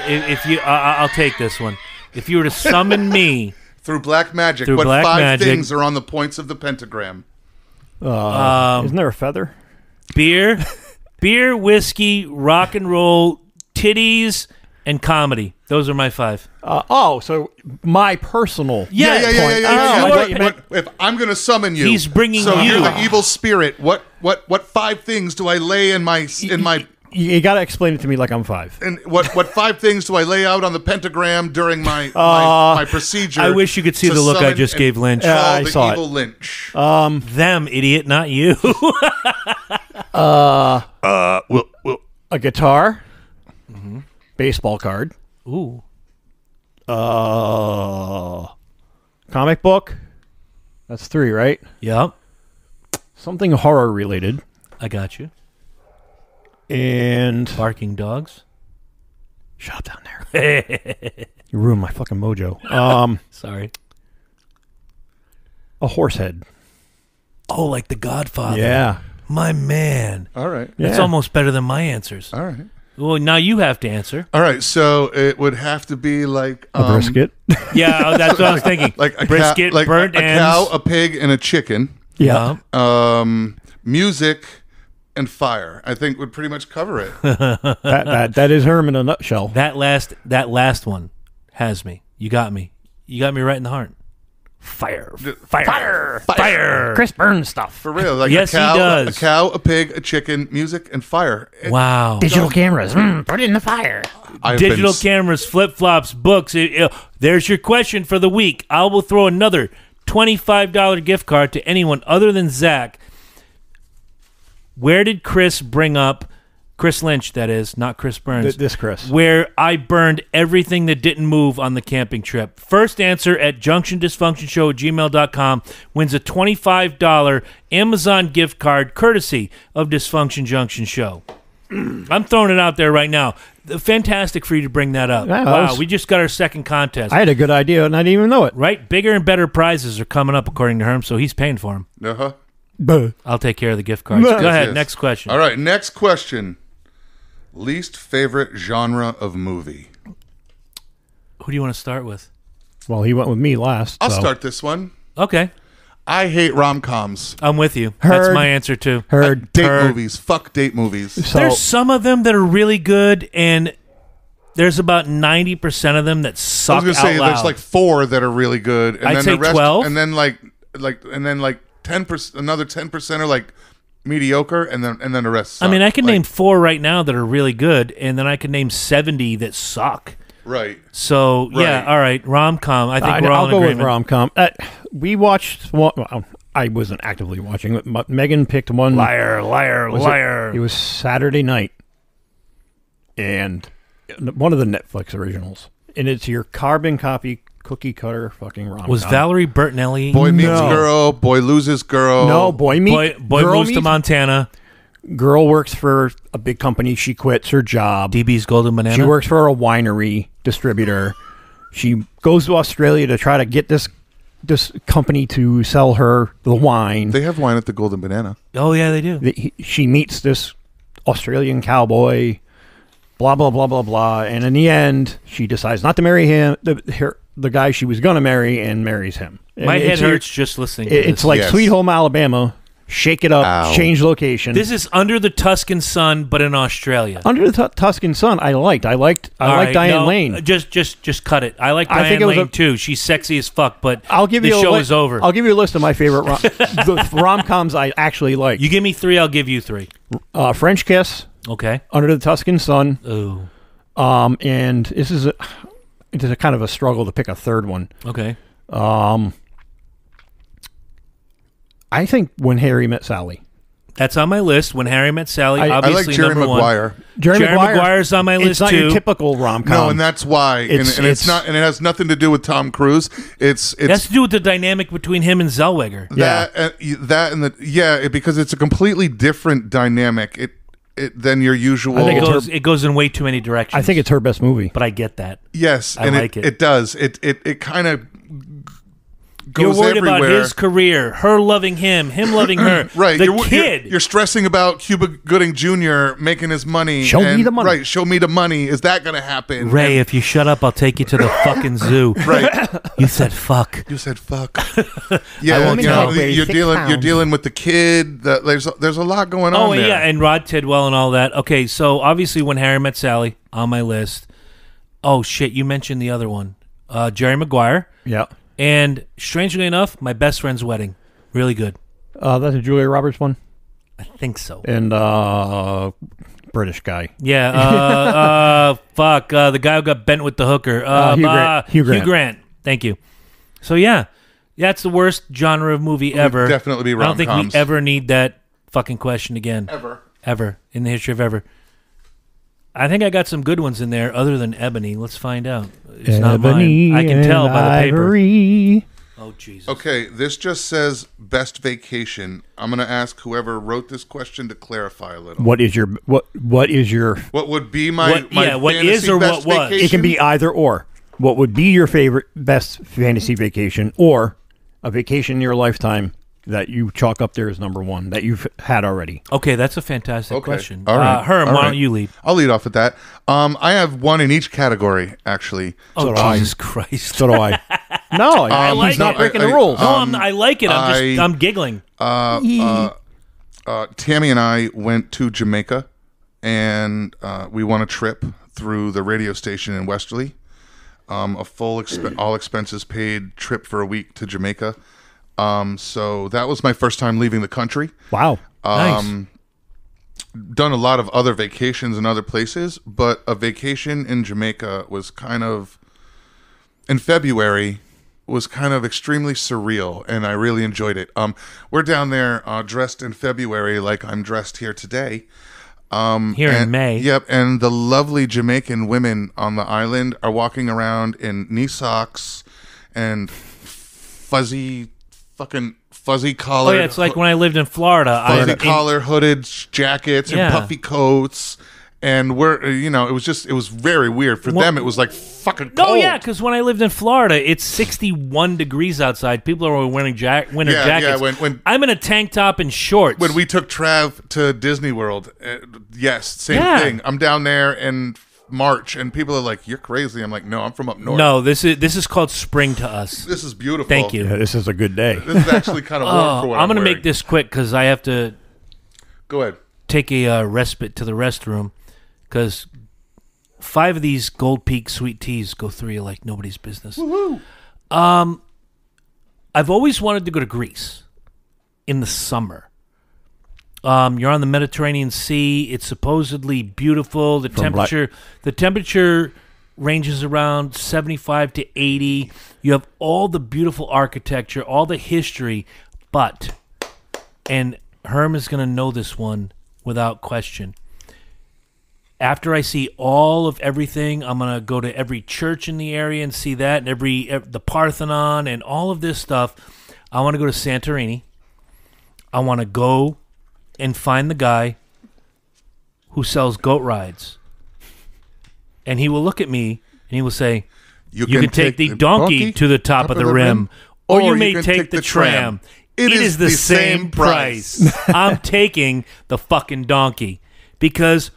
I'll take this one. If you were to summon me Through black magic, Through what black 5 magic. things are on the points of the pentagram? Isn't there a feather? beer, whiskey, rock and roll, titties, and comedy. Those are my 5. So my personal. Yeah. If I'm going to summon you, He's bringing so you. you're the evil spirit. What 5 things do I lay in my You got to explain it to me like I'm 5. and what 5 things do I lay out on the pentagram during my procedure? I wish you could see to the look I summon just and gave Lynch. call I the saw it. evil Lynch. Them, idiot, not you. A guitar. Baseball card. Ooh. Comic book. That's 3, right? Yep. Something horror related. I got you. And Barking dogs. shut up down there. You ruined my fucking mojo. Sorry. A horse head. Oh, like The Godfather. Yeah. My man. All right. It's Yeah. almost better than my answers. All right. Well, now you have to answer. All right. So it would have to be like A brisket. Yeah, that's what I was thinking. like a Brisket, like burnt a ends. cow, a pig, and a chicken. Yeah. Music and fire. I think would pretty much cover it. That is Herm in a nutshell. That last one has me. You got me. You got me right in the heart. Fire. Chris Burns stuff. For real. Like Yes, a cow, he does. a cow, a pig, a chicken, music, and fire. Wow. Digital cameras. Put it in the fire. I've Digital been- cameras, flip-flops, books. There's your question for the week. I will throw another $25 gift card to anyone other than Zach. Where did Chris bring up, Chris Lynch, that is, not Chris Burns, This Chris. where I burned everything that didn't move on the camping trip? First answer at junctiondysfunctionshow@gmail.com wins a $25 Amazon gift card courtesy of Dysfunction Junction Show. I'm throwing it out there right now. Fantastic for you to bring that up. Yeah, wow, we just got our second contest. I had a good idea and I didn't even know it. Right? Bigger and better prizes are coming up, according to Herm, so he's paying for them. Uh-huh. Buh. I'll take care of the gift cards. Yes, Go ahead, Yes. next question. All right, next question. Least favorite genre of movie? Who do you want to start with? Well, he went with me last. I'll so. start this one. Okay, I hate rom-coms. I'm with you. That's Heard. my answer, too. Heard. Date Heard. movies. Fuck date movies. So, There's some of them that are really good, and there's about 90% of them that I suck was gonna out say loud. there's like 4 that are really good, and I'd then say the rest, 12. and then like 10%, another 10% are like mediocre, and then the rest. Suck. I mean, I can Like, name 4 right now that are really good, and then I can name 70 that suck. right. So, yeah, Right. all right, rom-com. I think we're all I'll in go agreement. with rom-com. We watched one. Well, I wasn't actively watching it, but Megan picked one. Liar, liar, liar. It was Saturday night, and one of the Netflix originals, and it's your carbon copy, cookie cutter fucking rom-com. Was Valerie Bertinelli? Boy meets No. girl. Boy loses girl. No, boy meet Boy girl moves to meet- Montana. Girl works for a big company. She quits her job. DB's Golden Banana. She works for a winery distributor. She goes to Australia to try to get this company to sell her the wine. They have wine at the Golden Banana. Oh, yeah, they do. She meets this Australian cowboy, blah, blah, blah, blah, blah. And in the end, she decides not to marry him, the guy she was going to marry, and marries him. My And head it's hurts just listening to It's this. like Yes. Sweet Home Alabama. Shake it up, Ow. change location. This is Under the Tuscan Sun, but in Australia. Under the Tuscan Sun. I liked All right, Diane no, Lane. Just cut it. I like I think Diane it was Lane a- too. She's sexy as fuck, but I'll give the you show a is over. I'll give you a list of my favorite the rom-coms I actually like. You give me 3, I'll give you 3. French Kiss, Okay. Under the Tuscan Sun, Ooh. and this is it is a kind of a struggle to pick a third one. Okay. I think When Harry Met Sally. That's on my list. When Harry Met Sally, I like I obviously like Jerry number 1. Maguire. Jerry Maguire's on my list It's not too. your typical rom-com. No, and that's why. And It's- it's not, and it has nothing to do with Tom Cruise. It's It has to do with the dynamic between him and Zellweger. because it's a completely different dynamic. Than your usual. I think It goes in way too many directions. I think it's her best movie. but I get that. Yes, I and like it. It does. It kind of You're goes worried everywhere. about his career, her loving him loving her. Right, The you're, kid. You're stressing about Cuba Gooding Jr. making his money. Show me the money. Right, show me the money. Is that going to happen? Ray, if you shut up, I'll take you to the fucking zoo. Right. You said fuck. You said fuck. Yeah, want you to know, weigh you're 6 dealing pounds. with the kid. There's a lot going on Oh, there. yeah, and Rod Tidwell and all that. Okay, so obviously When Harry Met Sally, on my list. Oh, shit, you mentioned the other one. Jerry Maguire. Yeah. And strangely enough, My Best Friend's Wedding. Really good. That's a Julia Roberts one. I think so. And British guy. Yeah, fuck. The guy who got bent with the hooker. Hugh Grant. Thank you. So, yeah, it's the worst genre of movie ever. definitely be I don't think rom-coms. we ever need that fucking question again. Ever. In the history of ever. I think I got some good ones in there other than Ebony. Let's find out. It's not mine. I can tell by the paper. paper. Oh, Jesus. Okay, this just says best vacation. I'm going to ask whoever wrote this question to clarify a little. What is your What would be my what fantasy is or best what was? vacation? it can be either or. What would be your favorite best fantasy vacation, or a vacation in your lifetime that you chalk up there as number one that you've had already? Okay, that's a fantastic Okay. question. All right. Herm, All why right. don't you lead? I'll lead off with that. I have one in each category, actually. Oh, So do I. Jesus Christ. So do I. No, like he's not it. breaking the rules. No, I like it. I'm giggling. Tammy and I went to Jamaica, and we won a trip through the radio station in Westerly. A full all expenses paid trip for a week to Jamaica. So that was my first time leaving the country. Wow. Nice. Done a lot of other vacations in other places, but a vacation in Jamaica was kind of, in February, was kind of extremely surreal, and I really enjoyed it. We're down there dressed in February like I'm dressed here today. Here in May. Yep, and the lovely Jamaican women on the island are walking around in knee socks and fuzzy fucking fuzzy collar. Oh yeah, it's like when I lived in Florida. Fuzzy collar, hooded jackets, and puffy coats. And it was very weird. For them, it was like fucking cold. No, yeah, because when I lived in Florida, it's 61 degrees outside. People are wearing winter jackets. Yeah, when I'm in a tank top and shorts. When we took Trav to Disney World, yes, same thing. I'm down there in March, and people are like, "You're crazy." I'm like, "No, I'm from up north." No, this is called spring to us. This is beautiful. Thank you. Yeah, this is a good day. This is actually kind of warm for what I'm going to wearing. make this quick because I have to Go ahead. take a respite to the restroom because 5 of these Gold Peak sweet teas go through you like nobody's business. Woohoo! I've always wanted to go to Greece in the summer. You're on the Mediterranean Sea. It's supposedly beautiful. The temperature ranges around 75 to 80. You have all the beautiful architecture, all the history, and Herm is going to know this one without question. After I see all of everything, I'm going to go to every church in the area and see that, and the Parthenon and all of this stuff. I want to go to Santorini. I want to go and find the guy who sells goat rides. And he will look at me and he will say, you can take the donkey to the top of the rim, or you may take the tram. It is the same price. I'm taking the fucking donkey because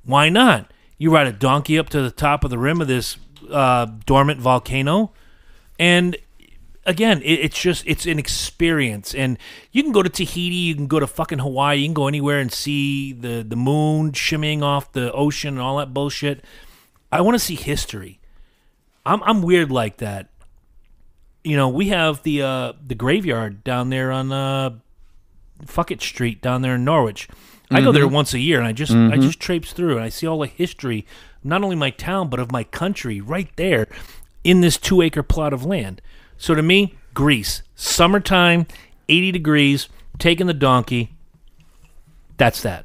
why not? You ride a donkey up to the top of the rim of this dormant volcano, and again, it's an experience. And you can go to Tahiti, you can go to fucking Hawaii, you can go anywhere and see the moon shimmying off the ocean and all that bullshit. I want to see history. I'm weird like that. You know, we have the graveyard down there on Fuckett Street down there in Norwich. I go there once a year, and I just traipse through, and I see all the history, not only my town, but of my country right there in this 2-acre plot of land. So to me, Greece, summertime, 80 degrees, taking the donkey, that's that.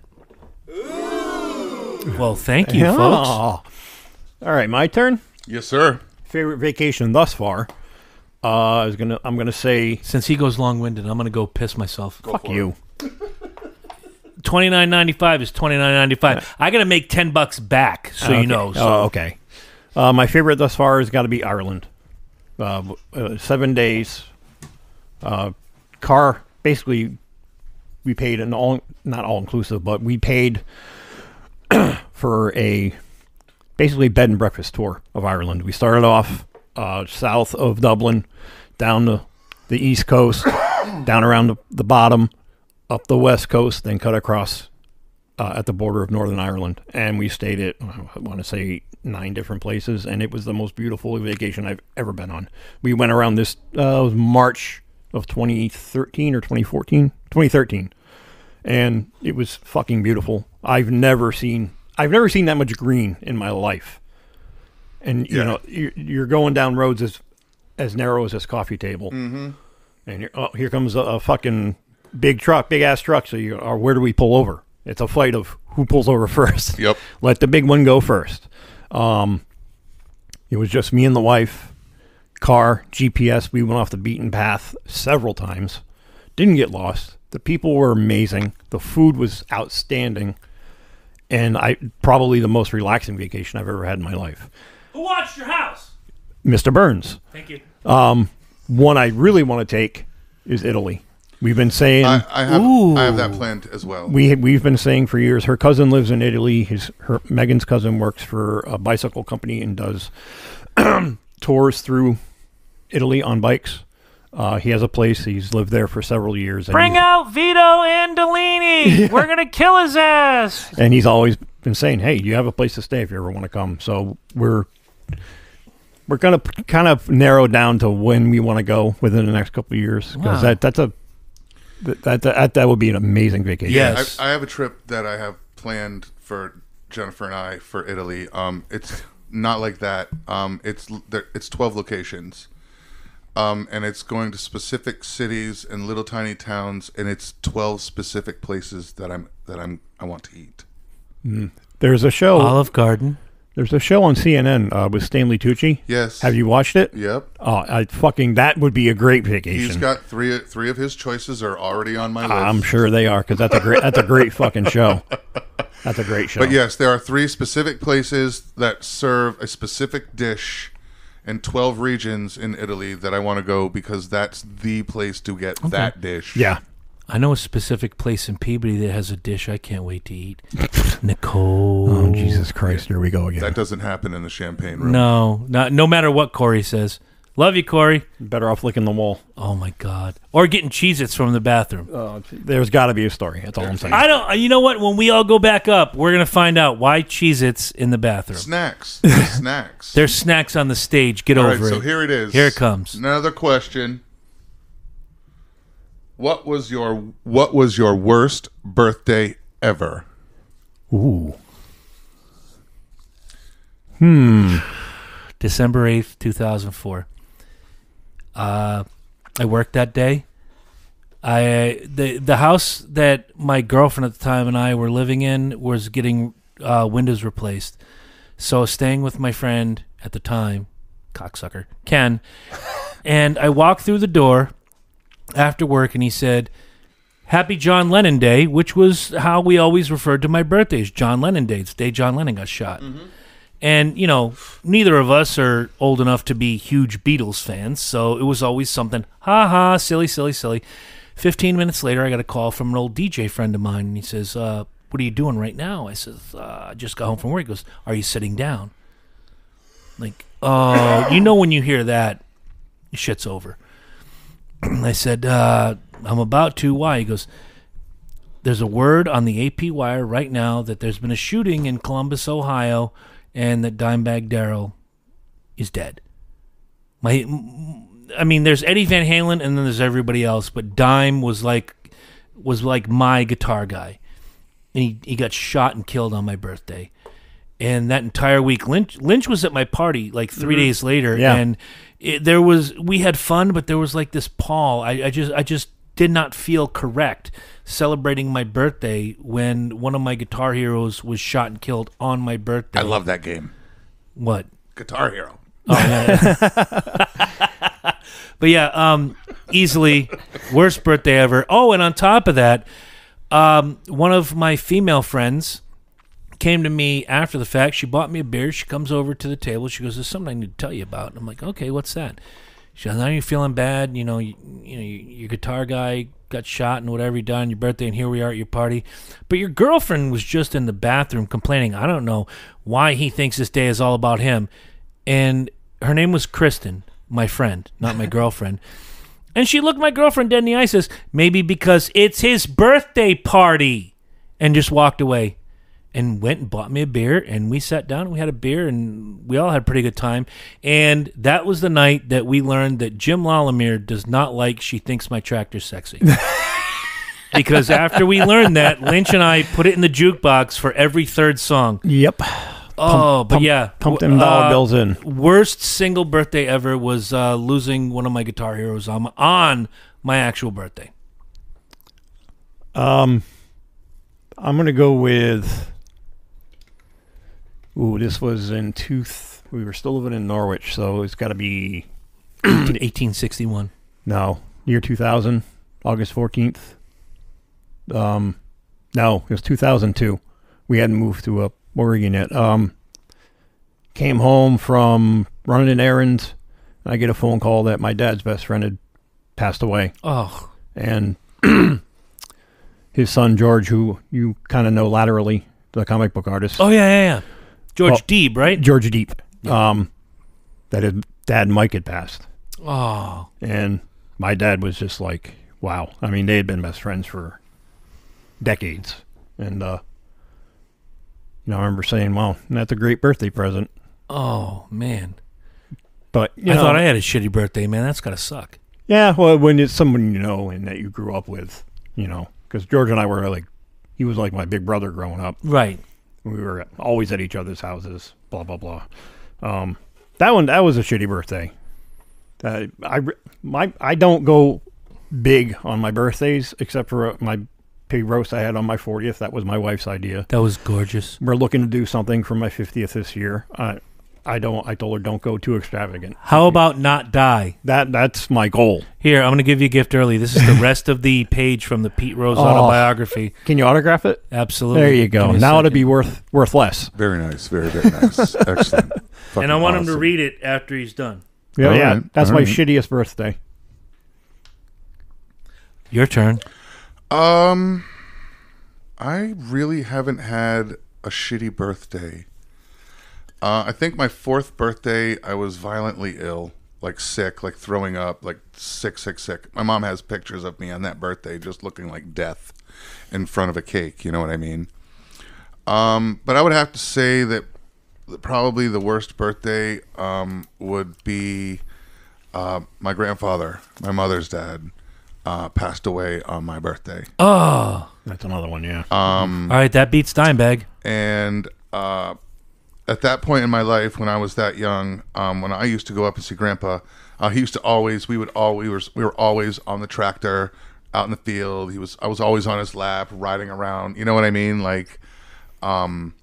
Well, thank you, folks. All right, my turn. Yes, sir. Favorite vacation thus far? I'm gonna say, Since he goes long-winded, I'm going to go piss myself. fuck you. $29.95 is $29.95. I got to make $10 back, so Okay. you know. So. Oh, okay. My favorite thus far has got to be Ireland. 7 days. Car, basically, we paid not all inclusive, but we paid for a basically bed and breakfast tour of Ireland. We started off south of Dublin, down the east coast, down around the bottom, up the west coast, then cut across at the border of Northern Ireland. And we stayed at, I want to say, 9 different places, and it was the most beautiful vacation I've ever been on. We went around this, it was March of 2013 or 2014? 2013. And it was fucking beautiful. I've never seen that much green in my life. And, you know, you're going down roads as narrow as this coffee table. Mm-hmm. And here comes a fucking big ass truck. So where do we pull over? It's a fight of who pulls over first. Yep. Let the big one go first. It was just me and the wife, car, GPS. We went off the beaten path several times. Didn't get lost. The people were amazing. The food was outstanding. And probably the most relaxing vacation I've ever had in my life. Who watched your house? Mr. Burns. Thank you. One I really want to take is Italy. We've been saying I have that planned as well. we've been saying for years. Her cousin lives in Italy. Megan's cousin works for a bicycle company and does tours through Italy on bikes. He has a place. He's lived there for several years. Bring out Vito Andolini. We're going to kill his ass. And he's always been saying, hey, you have a place to stay if you ever want to come. So we're going to kind of narrow down to when we want to go within the next couple of years. Because that would be an amazing vacation. Yes. I have a trip that I have planned for Jennifer and I for Italy. It's not like that. It's 12 locations. And it's going to specific cities and little tiny towns, and it's 12 specific places that I want to eat. There's a show. Olive Garden. There's a show on CNN with Stanley Tucci. Yes. Have you watched it? Yep. Oh, that would be a great vacation. He's got three of his choices are already on my list. I'm sure they are, because that's a great fucking show. That's a great show. But yes, there are 3 specific places that serve a specific dish in 12 regions in Italy that I want to go because that's the place to get that dish. Yeah. I know a specific place in Peabody that has a dish I can't wait to eat. Nicole. Oh, Jesus Christ. Here we go again. That doesn't happen in the champagne room. No, no matter what Corey says. Love you, Corey. Better off licking the wall. Oh, my God. Or getting Cheez-Its from the bathroom. There's got to be a story. That's all I'm saying. You know what? When we all go back up, we're going to find out why Cheez-Its in the bathroom. Snacks. Snacks. There's snacks on the stage. Get All over right, it. so here it is. Here it comes. Another question. What was your worst birthday ever? Ooh. December 8th, 2004. I worked that day. The house that my girlfriend at the time and I were living in was getting windows replaced. So I was staying with my friend at the time, cocksucker, Ken, and I walked through the door after work and he said, "Happy John Lennon Day," which was how we always referred to my birthdays, John Lennon Day. It's the day John Lennon got shot. Mm-hmm. And, neither of us are old enough to be huge Beatles fans, so it was always something, ha, silly, silly, silly. 15 minutes later, I got a call from an old DJ friend of mine, and he says, what are you doing right now? I says, I just got home from work. He goes, "Are you sitting down?" Like, oh, when you hear that, shit's over. I said, I'm about to. Why? He goes, "There's a word on the AP wire right now that there's been a shooting in Columbus, Ohio, and that Dimebag Darrell is dead." There's Eddie Van Halen, and then there's everybody else, but Dime was like my guitar guy, and he got shot and killed on my birthday. And that entire week, Lynch was at my party like 3 days later, and we had fun, but there was like this pall. I just did not feel correct celebrating my birthday when one of my guitar heroes was shot and killed on my birthday. I love that game. What? Guitar Hero. Oh, yeah. But yeah, easily worst birthday ever. Oh, and on top of that, one of my female friends came to me after the fact. She bought me a beer. She comes over to the table. She goes, "There's something I need to tell you about." And I'm like, "Okay, what's that?" She goes, "Now you're feeling bad. Your guitar guy got shot and whatever, you died on your birthday, and here we are at your party. But your girlfriend was just in the bathroom complaining. I don't know why he thinks this day is all about him." And her name was Kristen, my friend, not my girlfriend. And she looked my girlfriend dead in the eye and says, "Maybe because it's his birthday party," and just walked away. And went and bought me a beer, and we sat down and we had a beer, and we all had a pretty good time. And that was the night that we learned that Jim Lalamere does not like She Thinks My Tractor's Sexy. Because after we learned that, Lynch and I put it in the jukebox for every third song. Yep. Pump them dollar bills in. Worst single birthday ever was losing one of my guitar heroes on my actual birthday. I'm going to go with... Ooh, this was in we were still living in Norwich, so it's got to be 1861. No, year 2000, August 14th. No, it was 2002. We hadn't moved to Oregon yet. Came home from running an errand, and I get a phone call that my dad's best friend had passed away. Oh, and his son George, who you kind of know laterally, the comic book artist. Oh yeah. George Deeb, right? George Deeb. That his dad Mike had passed. Oh. And my dad was just like, wow. I mean, they had been best friends for decades. And, I remember saying, wow, that's a great birthday present. Oh, man. But, I thought I had a shitty birthday, man. That's got to suck. Yeah, well, when it's someone you know and that you grew up with, because George and I were like, he was like my big brother growing up. Right. We were always at each other's houses, blah, blah, blah. That was a shitty birthday. I don't go big on my birthdays except for my pig roast I had on my 40th. That was my wife's idea. That was gorgeous. We're looking to do something for my 50th this year. I told her don't go too extravagant. How about not die? That's my goal. Here, I'm going to give you a gift early. This is the rest of the page from the Pete Rose autobiography. Can you autograph it? Absolutely. There you go. Now it'll be worth less. Very nice. Very, very nice. Excellent. And I want him to read it after he's done. Yeah, Right. That's All my right. shittiest birthday. Your turn. I really haven't had a shitty birthday. I think my 4th birthday, I was violently ill, like sick, like throwing up, like sick. My mom has pictures of me on that birthday just looking like death in front of a cake, you know what I mean? But I would have to say that probably the worst birthday would be my grandfather, my mother's dad, passed away on my birthday. Oh. That's another one, yeah. All right, that beats Steinbag. And at that point in my life, when I was that young, when I used to go up and see Grandpa, he used to always. We were always on the tractor, out in the field. I was always on his lap, riding around. You know what I mean? Like, so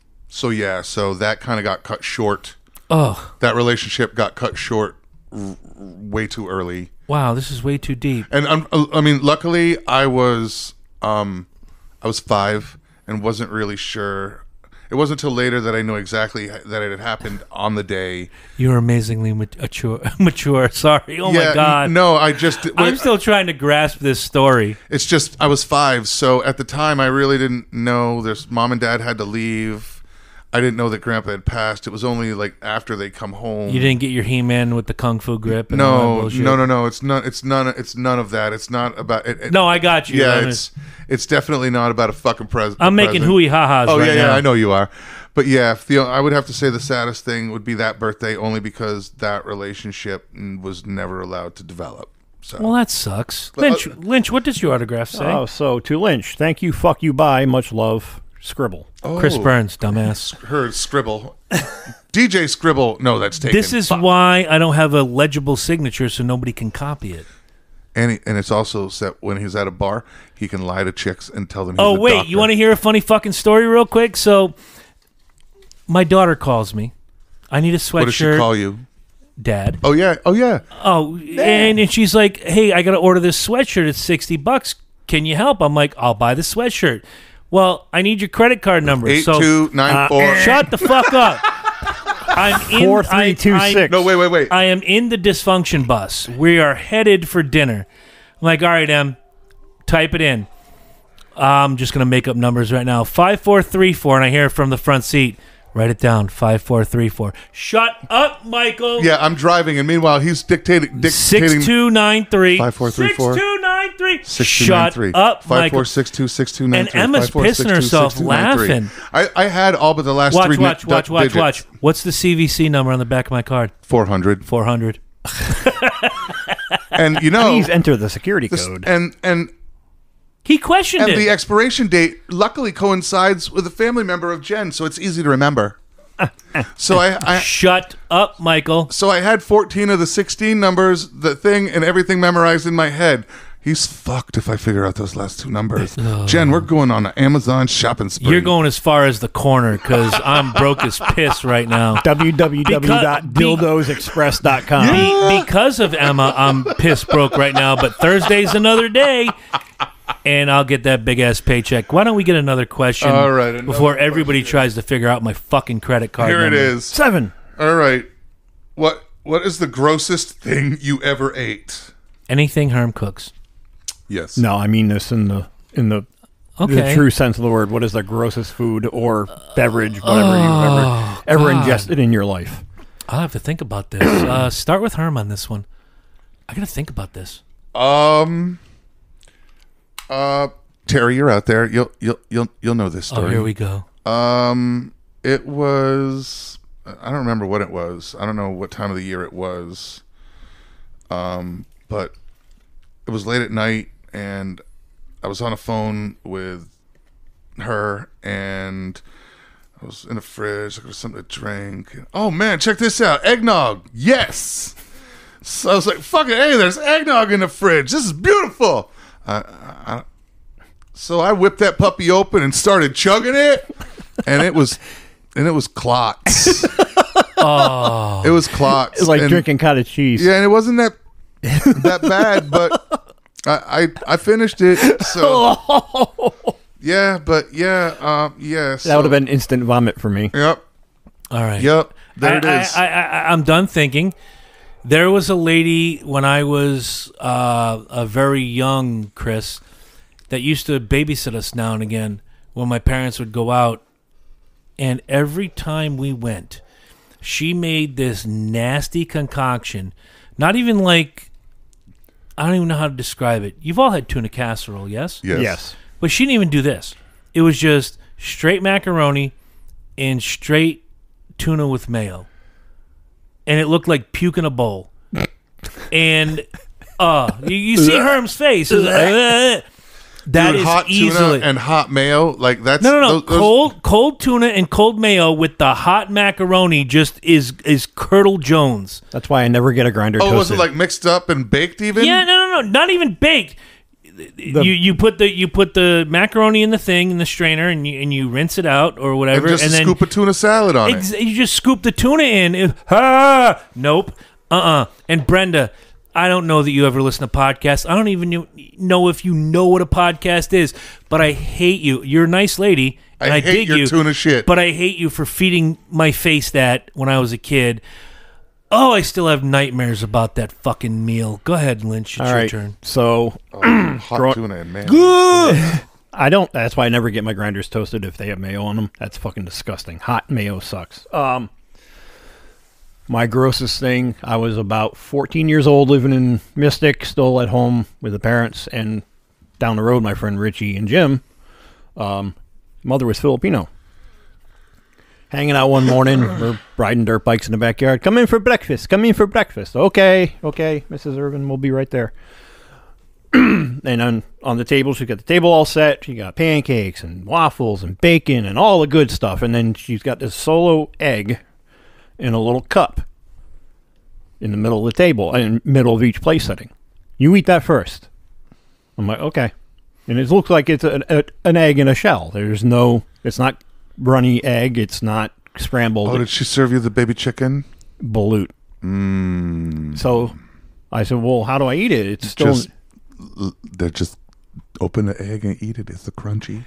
that kind of got cut short. Oh, That relationship got cut short way too early. wow, this is way too deep. And I mean, luckily, I was 5 and wasn't really sure. It wasn't until later that I knew exactly that it had happened on the day. You're amazingly mature. Sorry. Oh, Yeah, my God. No, I'm still trying to grasp this story. It's just I was 5, so at the time I really didn't know. There's mom and dad had to leave. I didn't know that Grandpa had passed. It was only like after they come home. You didn't get your He-Man with the Kung Fu grip? And all that No. bullshit? It's none of that. It's not about it. No, I got you. Yeah, it's definitely not about a fucking present. I'm making hooey ha-has Oh, right now. I know you are. But yeah, I would have to say the saddest thing would be that birthday, only because that relationship was never allowed to develop. So Well, that sucks. Lynch, what does your autograph say? Oh, so to Lynch, thank you, fuck you, bye, much love, Scribble. Chris Burns, dumbass. Her Scribble. DJ Scribble. No, that's taken. This is why I don't have a legible signature so nobody can copy it. And it's also set when he's at a bar, he can lie to chicks and tell them he's Oh, a wait, doctor. you want to hear a funny fucking story real quick? So, my daughter calls me. I need a sweatshirt. What does she call you? Dad. Oh, yeah. Oh, and she's like, hey, I got to order this sweatshirt. It's $60. Can you help? I'm like, I'll buy the sweatshirt. Well, I need your credit card number. 8294. Shut the fuck up. I'm in 4326. No, wait. I am in the dysfunction bus. We are headed for dinner. I'm like, all right, Em, type it in. I'm just going to make up numbers right now. 5434, and I hear it from the front seat. Write it down, 5434. Shut up, Michael. Yeah, I'm driving, and meanwhile, he's dictating 6293. 5434. 6293. 6293. Shut up, Michael. 54626293. And Emma's pissing herself laughing. I had all but the last three Watch. digits. What's the CVC number on the back of my card? 400. 400. And you know, Please enter the security code. and He questioned it. the expiration date luckily coincides with a family member of Jen, so it's easy to remember. So I Shut up, Michael. so I had 14 of the 16 numbers, the thing, and everything memorized in my head. He's fucked if I figure out those last two numbers. Jen, we're going on an Amazon shopping spree. You're going as far as the corner because I'm broke as piss right now. www.dildosexpress.com. Because of Emma, I'm piss broke right now, but Thursday's another day, and I'll get that big-ass paycheck. Why don't we get another question All right, another before everybody question. tries to figure out my fucking credit card Here number. it is. 7. All right. What is the grossest thing you ever ate? Anything Herm cooks. Yes. No, I mean this in the Okay. the true sense of the word. What is the grossest food or beverage, whatever you've ever ingested in your life? I'll have to think about this. Start with Herm on this one. I got to think about this. Terry, you're out there. You'll know this story. Oh, here we go. It was, I don't remember what it was. I don't know what time of the year it was. But it was late at night, and I was on a phone with her, and I was in the fridge looking for something to drink. Oh man, check this out. Eggnog. Yes. So I was like, fucking hey, there's eggnog in the fridge. This is beautiful. I So I whipped that puppy open and started chugging it, and it was clots. Oh, It was clots. It's like and, drinking cottage cheese. Yeah, and it wasn't that bad, but I finished it. So yeah, but yeah, yeah. That would have been instant vomit for me. Yep. all right. Yep. There it is. I'm done thinking. There was a lady when I was a very young Chris that used to babysit us now and again when my parents would go out. And every time we went, she made this nasty concoction. Not even like, I don't even know how to describe it. You've all had tuna casserole, yes? Yes. But she didn't even do this. It was just straight macaroni and straight tuna with mayo. And it looked like puke in a bowl. And you see Herm's face. That Dude, is hot easily tuna and hot mayo, like that's no. Cold tuna and cold mayo with the hot macaroni just is Curdle Jones. That's why I never get a grinder Oh, toasted. was it like mixed up and baked even? Yeah, no, not even baked. You put the macaroni in the thing in the strainer and you rinse it out or whatever, And just then scoop a tuna salad on it. you just scoop the tuna in. Nope. And Brenda, I don't know that you ever listen to podcasts. I don't even know if you know what a podcast is, but I hate you. You're a nice lady, and I hate dig your you, tuna shit. but I hate you for feeding my face that when I was a kid. Oh, I still have nightmares about that fucking meal. Go ahead, Lynch. It's All your right. turn. So Hot tuna and mayo. I don't. That's why I never get my grinders toasted if they have mayo on them. That's fucking disgusting. Hot mayo sucks. My grossest thing, I was about 14 years old, living in Mystic, still at home with the parents, and down the road, my friend Richie and Jim. Mother was Filipino. Hanging out one morning, we're riding dirt bikes in the backyard. Come in for breakfast. Come in for breakfast. Okay, Mrs. Irvin, we'll be right there. And on the table, she's got the table all set. She got pancakes and waffles and bacon and all the good stuff. And then she's got this solo egg in a little cup in the middle of the table, in the middle of each place setting. You eat that first. I'm like, okay. And it looks like it's an egg in a shell. It's not runny egg. It's not scrambled. Oh, did she serve you the baby chicken? Balut. So I said, well, how do I eat it? It's still... Just open the egg and eat it. It's the crunchy.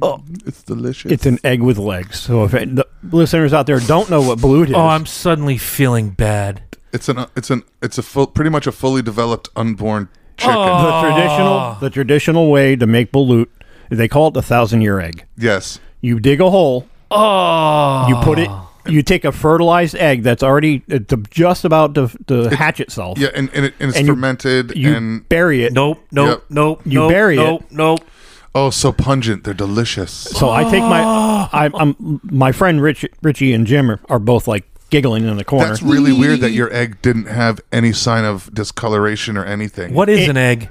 Oh, it's delicious. it's an egg with legs. So if the listeners out there don't know what balut is... Oh, I'm suddenly feeling bad. It's pretty much a fully developed unborn chicken. The traditional way to make balut, they call it the 1,000-year egg. Yes. You dig a hole. Oh. You put it... You take a fertilized egg that's already just about to hatch itself. Yeah, and it's fermented. You bury it. Nope. You bury it. Nope. Oh, so pungent. They're delicious. So I take my friend Richie and Jim are both like giggling in the corner. That's really weird that your egg didn't have any sign of discoloration or anything. What is an egg?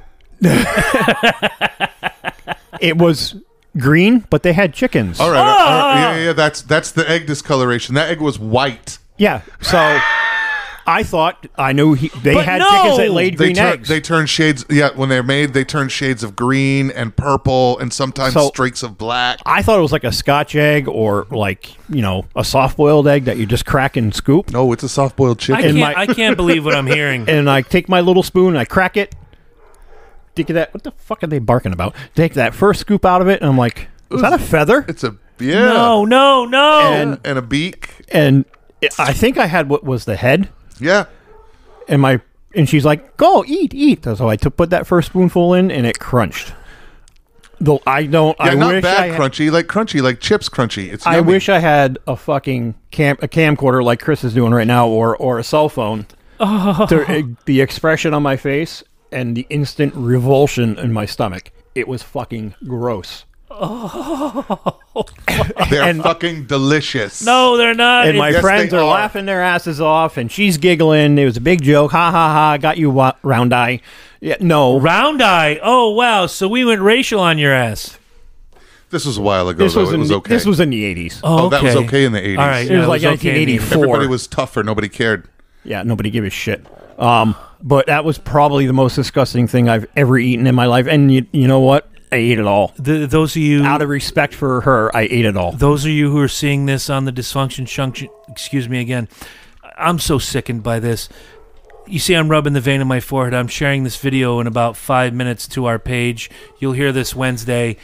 It was green, but they had chickens. All right. Yeah. That's the egg discoloration. That egg was white. Yeah. So I thought I knew they But had no! chickens that laid green eggs. They turn shades. Yeah, when they're made, they turn shades of green and purple, and sometimes streaks of black. I thought it was like a Scotch egg or like a soft-boiled egg that you just crack and scoop. No, it's a soft-boiled chicken. I can't believe what I'm hearing. And I take my little spoon, and I crack it. What the fuck are they barking about? Take that first scoop out of it, and I'm like, is that a feather? It's a No. And a beak. And I think I had what was the head. Yeah. And she's like, go eat. So I put that first spoonful in, and it crunched. Though I don't. Yeah, not bad crunchy, like chips crunchy. It's. I yummy. wish I had a fucking camcorder like Chris is doing right now, or a cell phone. The expression on my face and the instant revulsion in my stomach. It was fucking gross. They're fucking delicious. No, they're not. And my friends are laughing their asses off, and she's giggling. It was a big joke. Ha, ha, ha. Got you, round eye. Yeah, no. Round eye. Oh, wow. So we went racial on your ass. This was a while ago, though. It was okay. This was in the 80s. Oh, that was okay in the 80s. All right. It was like 1984. Everybody was tougher. Nobody cared. Yeah, nobody gave a shit. But that was probably the most disgusting thing I've ever eaten in my life. And you know what? I ate it all. Those of you Out of respect for her, I ate it all. Those of you who are seeing this on the Dysfunction Junction, excuse me again, I'm so sickened by this. You see I'm rubbing the vein in my forehead. I'm sharing this video in about 5 minutes to our page. You'll hear this Wednesday.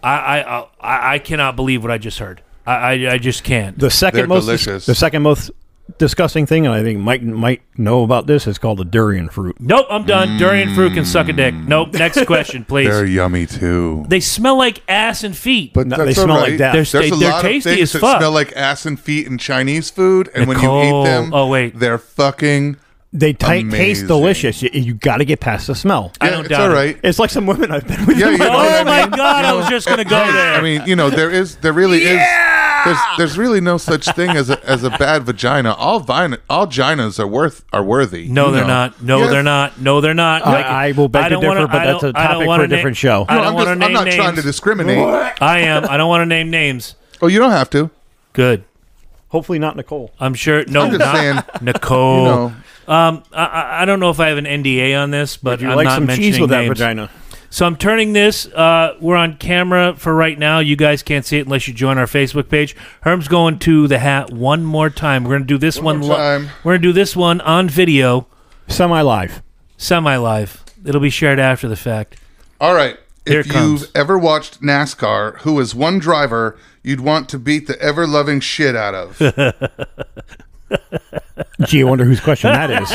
I cannot believe what I just heard. I just can't. The second most disgusting thing, and I think Mike might know about this, is called the durian fruit. Nope, I'm done. Durian fruit can suck a dick. Nope. Next question, please. They're yummy too. They smell like ass and feet. But they smell like death. They're a lot tasty of things as that fuck. smell like ass and feet in Chinese food, and Nicole, when you eat them, oh wait, they're fucking. They taste amazing. delicious. You got to get past the smell. I Yeah, don't it's doubt all it. right. It's like some women I've been with. Yeah, you know what I Oh my mean? God! I was just gonna go there. I mean, there really is. There's really no such thing as a bad vagina. All vaginas are worthy. No, they're not. No, Yes. they're not. No, they're not. I will beg to differ, but that's a topic for a different show. I don't I'm want to name not names. trying to discriminate. I am. I don't want to name names. Oh, you don't have to. Good. Hopefully not Nicole. I'm sure. No, I'm just not saying. Nicole. You know. I don't know if I have an NDA on this, but Would you I'm like not some mentioning cheese with that names. vagina? So I'm turning this. We're on camera for right now. You guys can't see it unless you join our Facebook page. Herm's going to the hat one more time. We're going to do this one. more time. We're going to do this one on video, Semi-live. semi-live. It'll be shared after the fact. All right. Here If it comes. you've ever watched NASCAR, who is one driver you'd want to beat the ever-loving shit out of? Gee, I wonder whose question that is.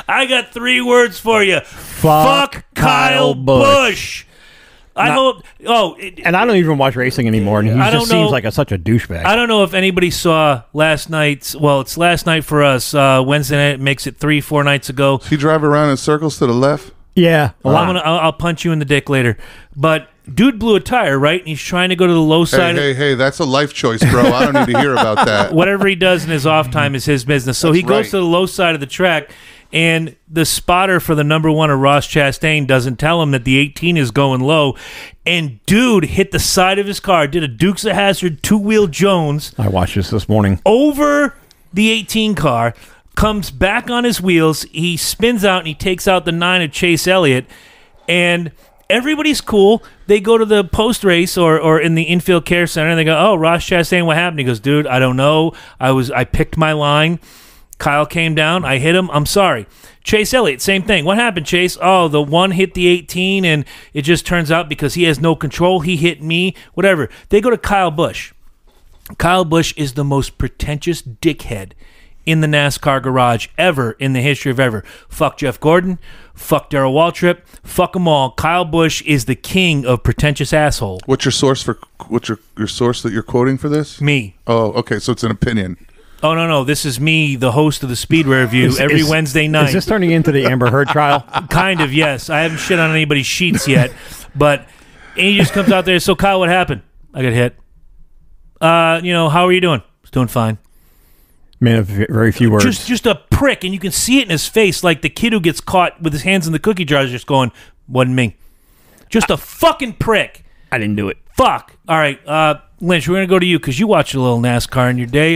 I got 3 words for you. Fuck Kyle Busch. I hope. And I don't even watch racing anymore, and he I don't just seems know- like such a douchebag. I don't know if anybody saw last night's. Well, it's last night for us. Wednesday night makes it 3-4 nights ago. He drive around in circles to the left? Yeah, a lot. I'll punch you in the dick later. But dude blew a tire, right? And he's trying to go to the low side. Hey, that's a life choice, bro. I don't need to hear about that. Whatever he does in his off time is his business. So he goes right. to the low side of the track, and the spotter for the number 1 of Ross Chastain doesn't tell him that the 18 is going low. And dude hit the side of his car, did a Dukes of Hazzard 2-wheel Jones I watched this morning. over the 18 car, comes back on his wheels. He spins out and he takes out the 9 of Chase Elliott, and everybody's cool. They go to the post race or in the infield care center, and they go, "Oh, Ross Chastain, what happened?" He goes, "Dude, I don't know. I picked my line. Kyle came down. I hit him. I'm sorry." Chase Elliott, same thing. What happened, Chase? Oh, the 1 hit the 18, and it just turns out because he has no control, he hit me. Whatever. They go to Kyle Busch. Kyle Busch is the most pretentious dickhead in the NASCAR garage ever in the history of ever. Fuck Jeff Gordon. Fuck Darrell Waltrip. Fuck them all. Kyle Busch is the king of pretentious asshole. What's your source your source that you're quoting for this? Me. Oh, okay, so it's an opinion. Oh, no. This is me, the host of the Speedway Review, every Wednesday night. Is this turning into the Amber Heard trial? Kind of, yes. I haven't shit on anybody's sheets yet. But and he just comes out there. So, Kyle, what happened? I got hit. How are you doing? I was doing fine. Man, very few words. Just a prick, and you can see it in his face, like the kid who gets caught with his hands in the cookie jar is just going, "Wasn't me." Just a fucking prick. I didn't do it. Fuck. All right, Lynch, we're going to go to you because you watched a little NASCAR in your day.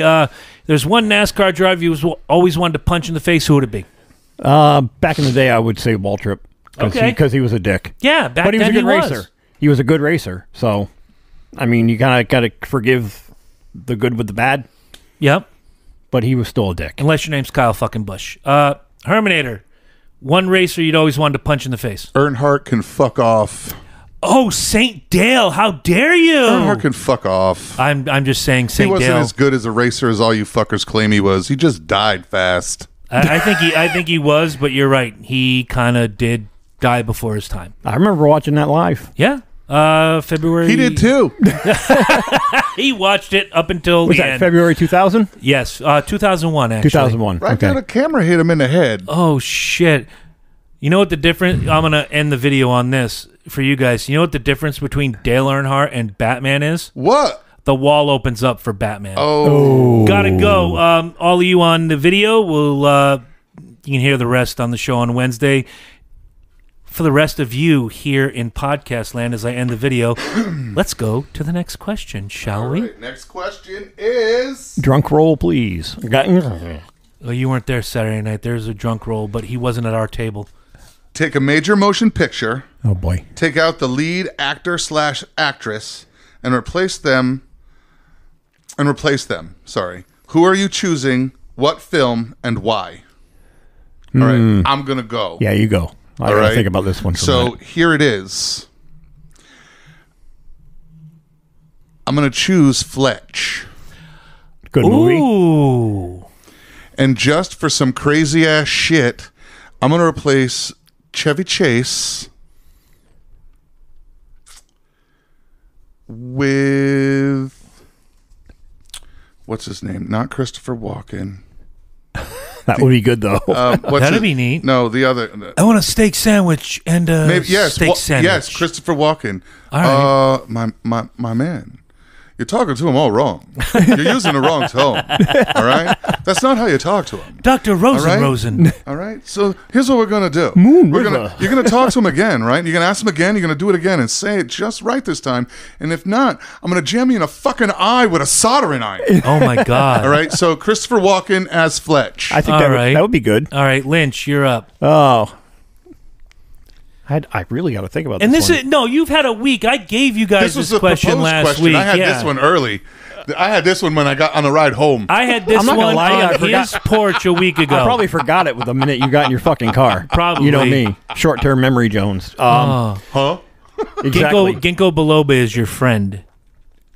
There's one NASCAR driver you always wanted to punch in the face. Who would it be? Back in the day, I would say Waltrip. Okay. Because he was a dick. Yeah, back But he was then a good racer. He was a good racer. So, I mean, you kind of got to forgive the good with the bad. Yep. But he was still a dick. Unless your name's Kyle fucking Busch. Herminator, one racer you'd always wanted to punch in the face. Earnhardt can fuck off. Oh, St. Dale, how dare you? Earnhardt can fuck off. I'm just saying He St. wasn't Dale. as good as a racer as all you fuckers claim he was. He just died fast. I think he was, but you're right. He kind of did die before his time. I remember watching that live. Yeah. February. He did too. He watched it up until Was the that end. February 2000? Yes, 2001, actually. 2001. Right Okay. now, the camera hit him in the head. Oh, shit. You know what the difference... I'm going to end the video on this for you guys. You know what the difference between Dale Earnhardt and Batman is? What? The wall opens up for Batman. Oh. Gotta go. All of you on the video will... you can hear the rest on the show on Wednesday. For the rest of you here in podcast land as I end the video, let's go to the next question, shall we? Right, next question is... Drunk roll, please. Oh, you weren't there Saturday night. There's a drunk roll, but he wasn't at our table. take a major motion picture. Oh boy. Take out the lead actor / actress and replace them. Sorry. Who are you choosing? What film and why? All right, I'm gonna go. Yeah, you go. I gotta think about this one. So here it is. I'm gonna choose Fletch. Good movie. Ooh. And just for some crazy ass shit, I'm gonna replace Chevy Chase with what's his name? Not Christopher Walken. That would be good though. That'd be neat. No, the other. I want a steak sandwich and a steak sandwich. Yes, Christopher Walken. All right. My man. You're talking to him all wrong. You're using the wrong tone. All right? That's not how you talk to him. Dr. Rosen. All right? So here's what we're going to do. You're going to talk to him again, right? You're going to ask him again. You're going to do it again and say it just right this time. And if not, I'm going to jam you in a fucking eye with a soldering iron. Oh, my God. All right? So Christopher Walken as Fletch. I think that would be good. All right, Lynch, you're up. Oh. I really got to think about this. And this is you've had a week. I gave you guys this question last week. I had this one early. I had this one when I got on the ride home. I had this one on his porch a week ago. I probably forgot it with the minute you got in your fucking car. Probably. You know me. Short-term memory Jones. Huh? Exactly. Ginkgo biloba is your friend.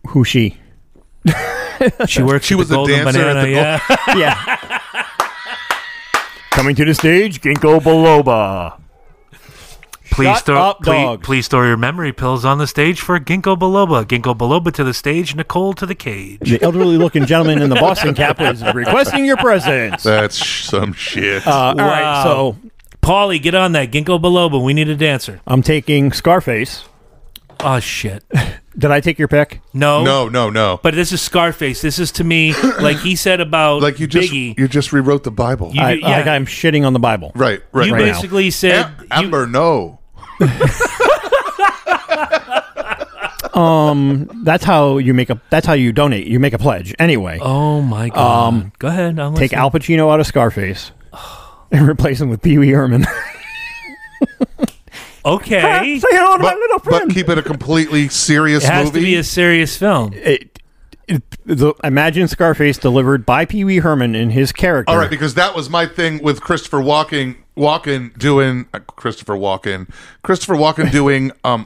Who's she? She works. She was a dancer banana, at the Yeah. Coming to the stage, Ginkgo biloba. Please store your memory pills on the stage for Ginkgo biloba. Ginkgo biloba to the stage, Nicole to the cage. The elderly-looking gentleman in the Boston cap is requesting your presence. That's some shit. All right, so Paulie, get on that. Ginkgo biloba. We need a dancer. I'm taking Scarface. Oh, shit. Did I take your pick? No. But this is Scarface. This is to me, like he said about like Biggie. You just rewrote the Bible. I'm shitting on the Bible. Right. You basically said... Amber, no. That's how you donate. You make a pledge. Anyway. Oh my God. Go ahead. Take Al Pacino out of Scarface and replace him with Pee Wee Herman. Okay. Say hello to my little friend. But keep it a completely serious movie. It has to be a serious film. Imagine Scarface delivered by Pee Wee Herman in his character. All right, because that was my thing with Christopher Walken doing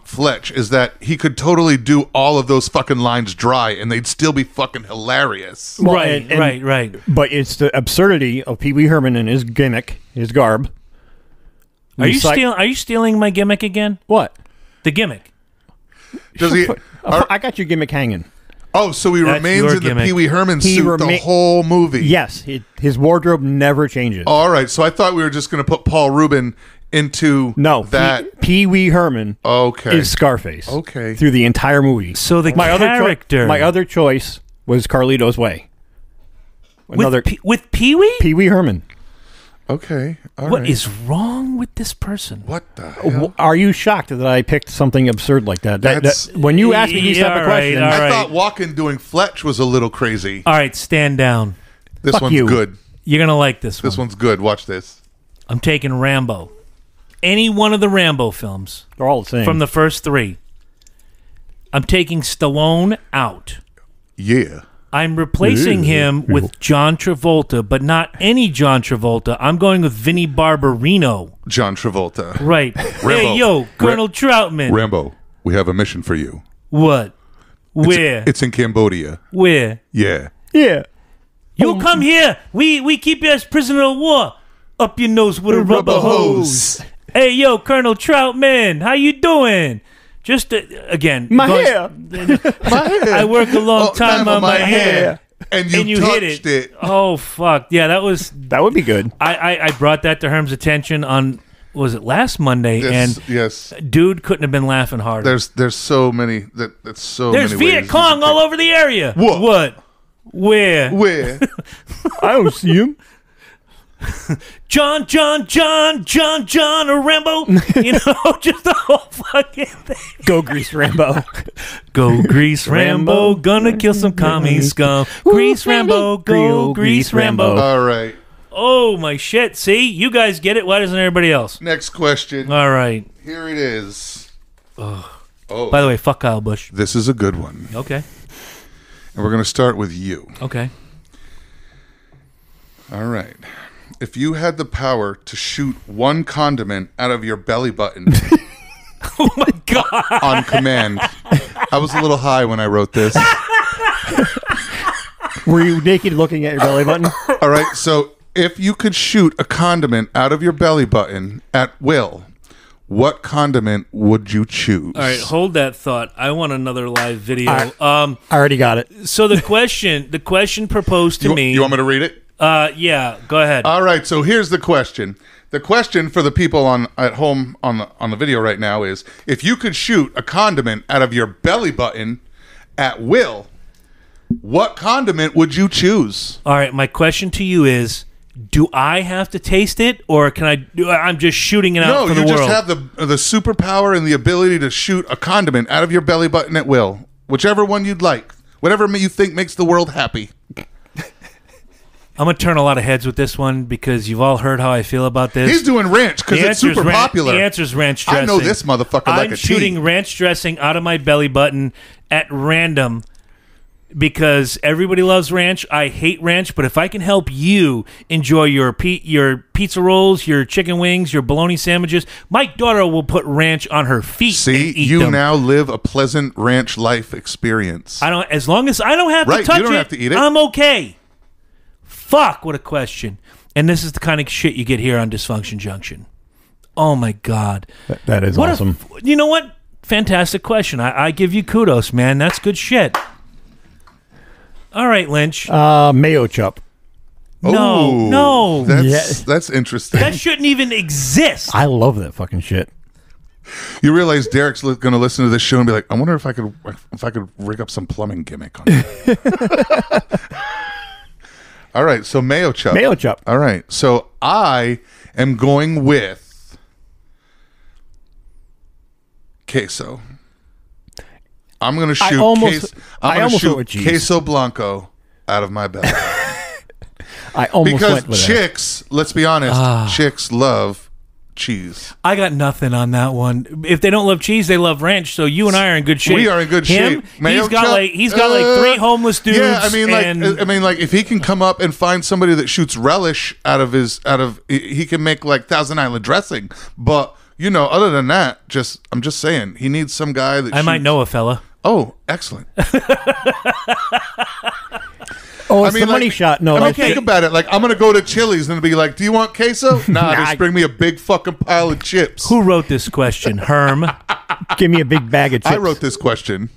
Fletch, is that he could totally do all of those fucking lines dry and they'd still be fucking hilarious. Well, right. But it's the absurdity of Pee Wee Herman and his gimmick, his garb. Are you stealing my gimmick again? What? The gimmick. Does he? I got your gimmick hanging. Oh, so he remains in the Pee Wee Herman suit the whole movie. Yes, his wardrobe never changes. All right, so I thought we were just going to put Paul Rubin into that. Pee Wee Herman is Scarface. Okay. Through the entire movie. So the character. My other choice was Carlito's Way. With Pee Wee? Pee Wee Herman. Okay. What is wrong with this person? What the hell? Are you shocked that I picked something absurd like that? When you asked me these type of questions, I thought Walken doing Fletch was a little crazy. All right, stand down. This one's good. You're gonna like this one. This one's good. Watch this. I'm taking Rambo. Any one of the Rambo films. They're all the same. From the first three. I'm taking Stallone out. Yeah. I'm replacing him with John Travolta, but not any John Travolta. I'm going with Vinnie Barbarino. John Travolta. Right. Hey, yo, Colonel Troutman. Rambo, we have a mission for you. What? Where? It's in Cambodia. Where? Yeah. Yeah. You come here. We keep you as prisoner of war. Up your nose with a rubber hose. Hey, yo, Colonel Troutman, how you doing? Just again, my hair. My hair. I work a long time on my hair. And you touched hit it. Oh fuck! Yeah, that would be good. I brought that to Herm's attention on was it last Monday? Yes. Dude couldn't have been laughing harder. There's so many that's so There's many Viet Cong all over the area. What? Where? I don't see him. John, or Rambo. You know, just the whole fucking thing. Go Grease Rambo. Go Grease Rambo, gonna kill some commie scum. Grease Rambo, go Grease Rambo. All right. Oh, my shit. See? You guys get it. Why doesn't everybody else? Next question. All right. Here it is. Oh. By the way, fuck Kyle Busch. This is a good one. Okay. And we're going to start with you. Okay. All right. If you had the power to shoot one condiment out of your belly button Oh, my God. on command. I was a little high when I wrote this. Were you naked looking at your belly button? All right. So if you could shoot a condiment out of your belly button at will, what condiment would you choose? All right, hold that thought. I want another live video. I already got it. So the question proposed to me. You want me to read it? Yeah, go ahead. All right, so here's the question. The question for the people at home on the video right now is: if you could shoot a condiment out of your belly button at will, what condiment would you choose? All right, my question to you is: do I have to taste it, or can I? I'm just shooting it out for the No, you world. just have the superpower and the ability to shoot a condiment out of your belly button at will, whichever one you'd like, whatever you think makes the world happy. I'm gonna turn a lot of heads with this one because you've all heard how I feel about this. He's doing ranch because The it's answer's super popular. The answer's ranch dressing. I know this motherfucker like I'm a shooting T. ranch dressing out of my belly button at random because everybody loves ranch. I hate ranch, but if I can help you enjoy your pizza rolls, your chicken wings, your bologna sandwiches, my daughter will put ranch on her feet. See, and eat you them. now live a pleasant ranch life experience. I don't. As long as I don't have to Right, touch you don't have to eat it. I'm okay. Fuck, what a question. And this is the kind of shit you get here on Dysfunction Junction. Oh, my God. That is awesome. You know what? Fantastic question. I give you kudos, man. That's good shit. All right, Lynch. Mayo chup. No. That's interesting. That shouldn't even exist. I love that fucking shit. You realize Derek's going to listen to this show and be like, I wonder if I could rig up some plumbing gimmick on it. All right, so mayo chup. Mayo chup. All right, so I am going with queso. I'm going to shoot queso blanco out of my belly. I almost because went with chicks, let's be honest, chicks love cheese. I got nothing on that one. If they don't love cheese, they love ranch. So you and I are in good shape. We are in good shape. Mayo He's got chup, like 3 homeless dudes. Yeah, I mean, like if he can come up and find somebody that shoots relish he can make like Thousand Island dressing. But other than that, I'm just saying, he needs some guy that I might know a fella. Oh, excellent. Oh, it's the money shot. No, think about it. Like, I'm going to go to Chili's and be like, do you want queso? Nah, just bring me a big fucking pile of chips. Who wrote this question? Herm. Give me a big bag of chips. I wrote this question.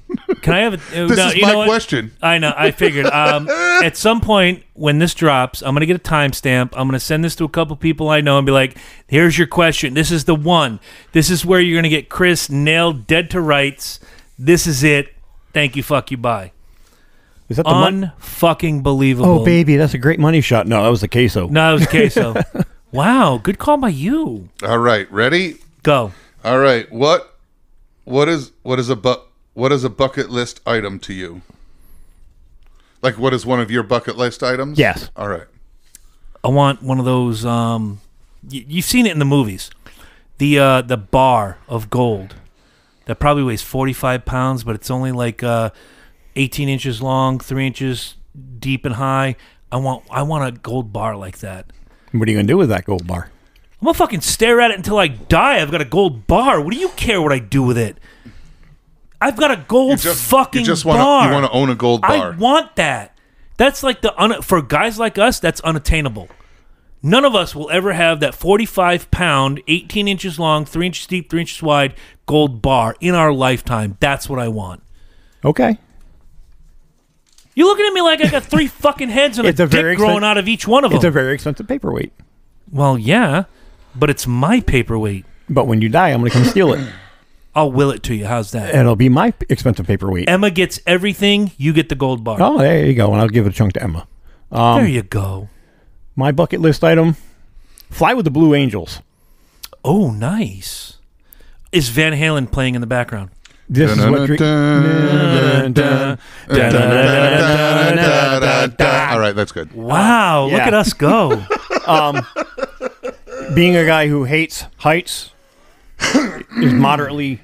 Can I have This is my question. I know. I figured. At some point when this drops, I'm going to get a timestamp. I'm going to send this to a couple people I know and be like, here's your question. This is the one. This is where you're going to get Chris nailed dead to rights. This is it. Thank you. Fuck you. Bye. Is that the unfucking believable? Oh, baby, that's a great money shot. No, that was the queso. No, it was queso. Wow, good call by you. All right, ready? Go. All right, what is a bucket list item to you? Like, what is one of your bucket list items? Yes. All right. I want one of those. You've seen it in the movies. The bar of gold that probably weighs 45 pounds, but it's only like 18 inches long, 3 inches deep and high. I want a gold bar like that. What are you going to do with that gold bar? I'm going to fucking stare at it until I die. I've got a gold bar. What do you care what I do with it? I've got a gold fucking bar. You want to own a gold bar. I want that. That's like for guys like us, that's unattainable. None of us will ever have that 45-pound, 18 inches long, 3 inches deep, 3 inches wide gold bar in our lifetime. That's what I want. Okay. You're looking at me like I got 3 fucking heads and a dick growing out of each one of them. It's a very expensive paperweight. Well, yeah, but it's my paperweight. But when you die, I'm going to come steal it. I'll will it to you. How's that? It'll be my expensive paperweight. Emma gets everything. You get the gold bar. Oh, there you go. And I'll give it a chunk to Emma. There you go. My bucket list item, fly with the Blue Angels. Oh, nice. Is Van Halen playing in the background? This is what... All right, that's good. Wow, look at us go. Being a guy who hates heights is moderately.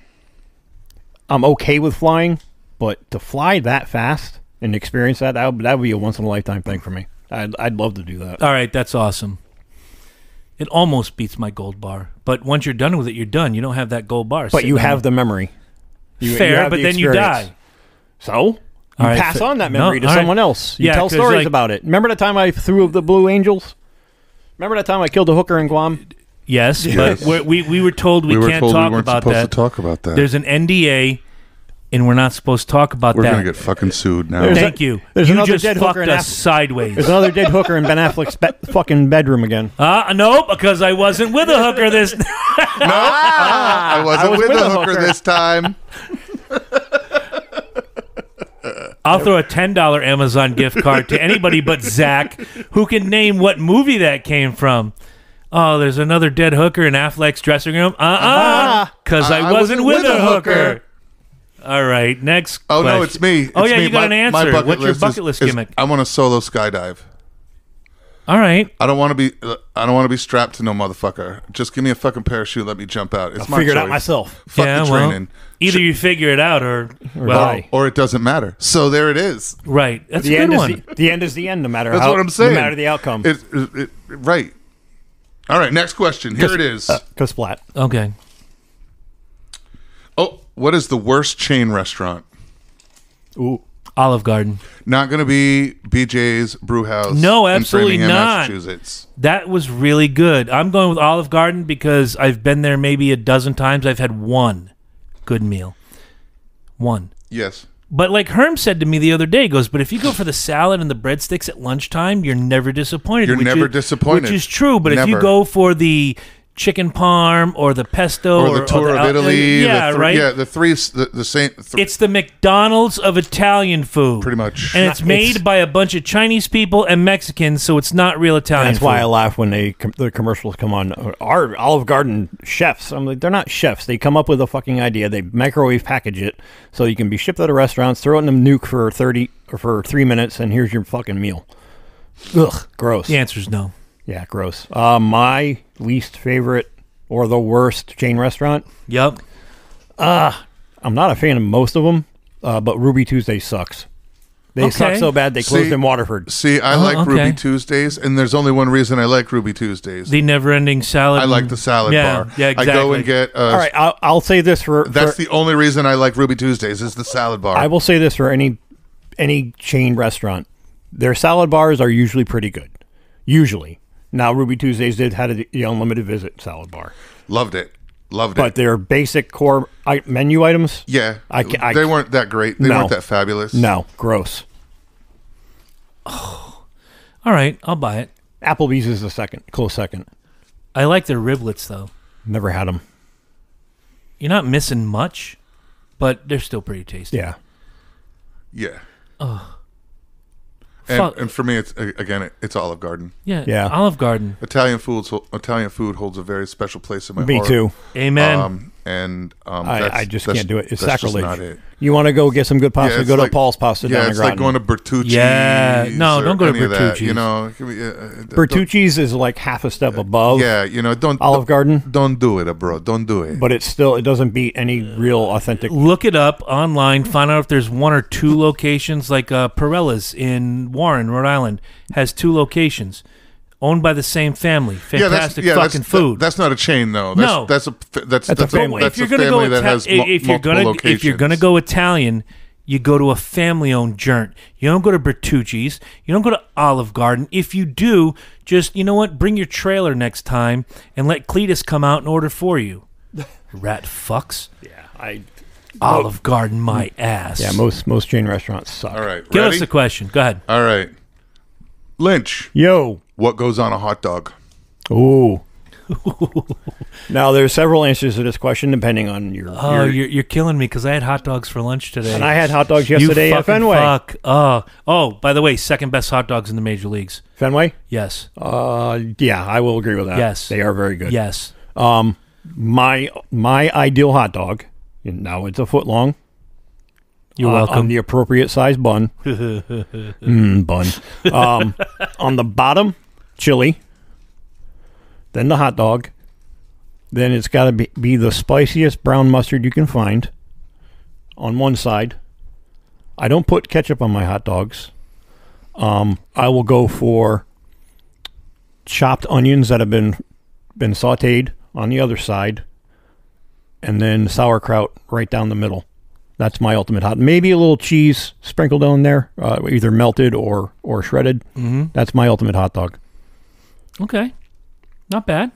I'm okay with flying, but to fly that fast and experience that would be a once in a lifetime thing for me. I'd love to do that. All right, that's awesome. It almost beats my gold bar, but once you're done with it, you're done. You don't have that gold bar. But you have the memory. Fair, have but the then you experience. die. So you pass on that memory to all someone right. else. You Yeah, tell 'cause, stories like- about it. Remember the time I threw the Blue Angels? Remember that time I killed a hooker in Guam? Yes, Yes. but we were told we were can't told talk we weren't about supposed that. to talk about that. There's an NDA, and we're not supposed to talk about We're that. gonna get fucking sued now. There's Thank you. there's You another just dead fucked hooker in us sideways. There's another dead hooker in Ben Affleck's fucking bedroom again. No, because I wasn't with a hooker this. I wasn't with a hooker this time. I'll throw a $10 Amazon gift card to anybody but Zach who can name what movie that came from. Oh, there's another dead hooker in Affleck's dressing room. Because I wasn't with a hooker. All right, next Oh question. no, it's me. Oh, It's yeah, me. you got an My answer. bucket What's your list bucket list is gimmick? I want to solo skydive. All right. I don't want to be strapped to no motherfucker. Just give me a fucking parachute. Let me jump out. It's my Figured choice. out myself. Fuck Yeah, the well, training. either you figure it out or die. Or it doesn't matter. So there it is. right. That's The a end good is one. the end is the end, no matter That's how. what I'm saying. No matter the outcome. Right. All right. Next question. Here it is. Splat. Okay. Oh, what is the worst chain restaurant? Ooh. Olive Garden. Not going to be BJ's Brewhouse. No, in absolutely Framingham, not. Massachusetts. That was really good. I'm going with Olive Garden because I've been there maybe a dozen times. I've had one good meal. One. Yes. But like Herm said to me the other day, he goes, but if you go for the salad and the breadsticks at lunchtime, you're never disappointed. You're never disappointed. Which is true. But if you Never. go for the chicken parm or the pesto Or the tour of Italy. yeah, right. Yeah, the same. It's the McDonald's of Italian food. Pretty much. And it's made by a bunch of Chinese people and Mexicans, so it's not real Italian That's food. why I laugh when the commercials come on. Our Olive Garden chefs, I'm like, they're not chefs. They come up with a fucking idea. They microwave package it so you can be shipped out of restaurants, throw it in a nuke for 30 or for 3 minutes, and here's your fucking meal. Ugh, gross. The answer's no. Yeah, gross. My least favorite or the worst chain restaurant. Yep. I'm not a fan of most of them, but Ruby Tuesday sucks. They suck Okay. so bad they closed in Waterford. See, I like okay. Ruby Tuesdays, and there's only one reason I like Ruby Tuesdays. The never-ending salad. I like the salad yeah, bar. Yeah, exactly. I go and get. All right, I'll say this That's the only reason I like Ruby Tuesdays is the salad bar. I will say this for any chain restaurant. Their salad bars are usually pretty good. Usually. Now, Ruby Tuesdays had the unlimited visit salad bar. Loved it. But their basic core menu items? Yeah. I they weren't that great. They weren't that fabulous. No, gross. All right, I'll buy it. Applebee's is close second. I like their riblets, though. Never had them. You're not missing much, but they're still pretty tasty. Yeah. Yeah. Fuck. And for me, it's Olive Garden. Yeah. Olive Garden. Italian food holds a very special place in my Me heart. too. Amen. I just can't do it. It's that's just sacrilege. not it. You want to go get some good pasta? Yeah, it's go to like- Paul's Pasta down Yeah, in it's like Groton. going to Bertucci's. Yeah. No, or don't go to any of that, Bertucci's. you know, Bertucci's is like half a step above Yeah, you know, Olive Garden, Don't do it, bro. Don't do it. but it doesn't beat any real authentic. Look it up online. Find out if there's one or two locations, like Perella's in Warren, Rhode Island, has 2 locations. Owned by the same family. Fantastic fucking food. That's not a chain, though. No. That's a family. That's If you're a gonna go family that has multiple locations. if you're gonna go Italian, you go to a family-owned joint. You don't go to Bertucci's. You don't go to Olive Garden. If you do, just you know what? Bring your trailer next time and let Cletus come out and order for you. Rat fucks. Yeah, Olive Garden, my ass. Yeah, most chain restaurants suck. All right, Give ready? us a question. Go ahead. All right, Lynch. Yo. What goes on a hot dog? Ooh. Now, there's several answers to this question depending on your. Oh, you're killing me because I had hot dogs for lunch today. And I had hot dogs yesterday you at fucking Fenway. Fuck. Oh, by the way, second best hot dogs in the major leagues. Fenway? Yes. Yeah, I will agree with that. Yes. They are very good. Yes. My ideal hot dog, now it's a foot long. You're welcome. On the appropriate size bun. Bun. On the bottom, chili. then the hot dog, then it's got to be the spiciest brown mustard you can find on one side. I don't put ketchup on my hot dogs. I will go for chopped onions that have been sautéed on the other side, and then sauerkraut right down the middle. That's my ultimate hot. Maybe a little cheese sprinkled on there, either melted or shredded. Mm-hmm. That's my ultimate hot dog. Okay. Not bad.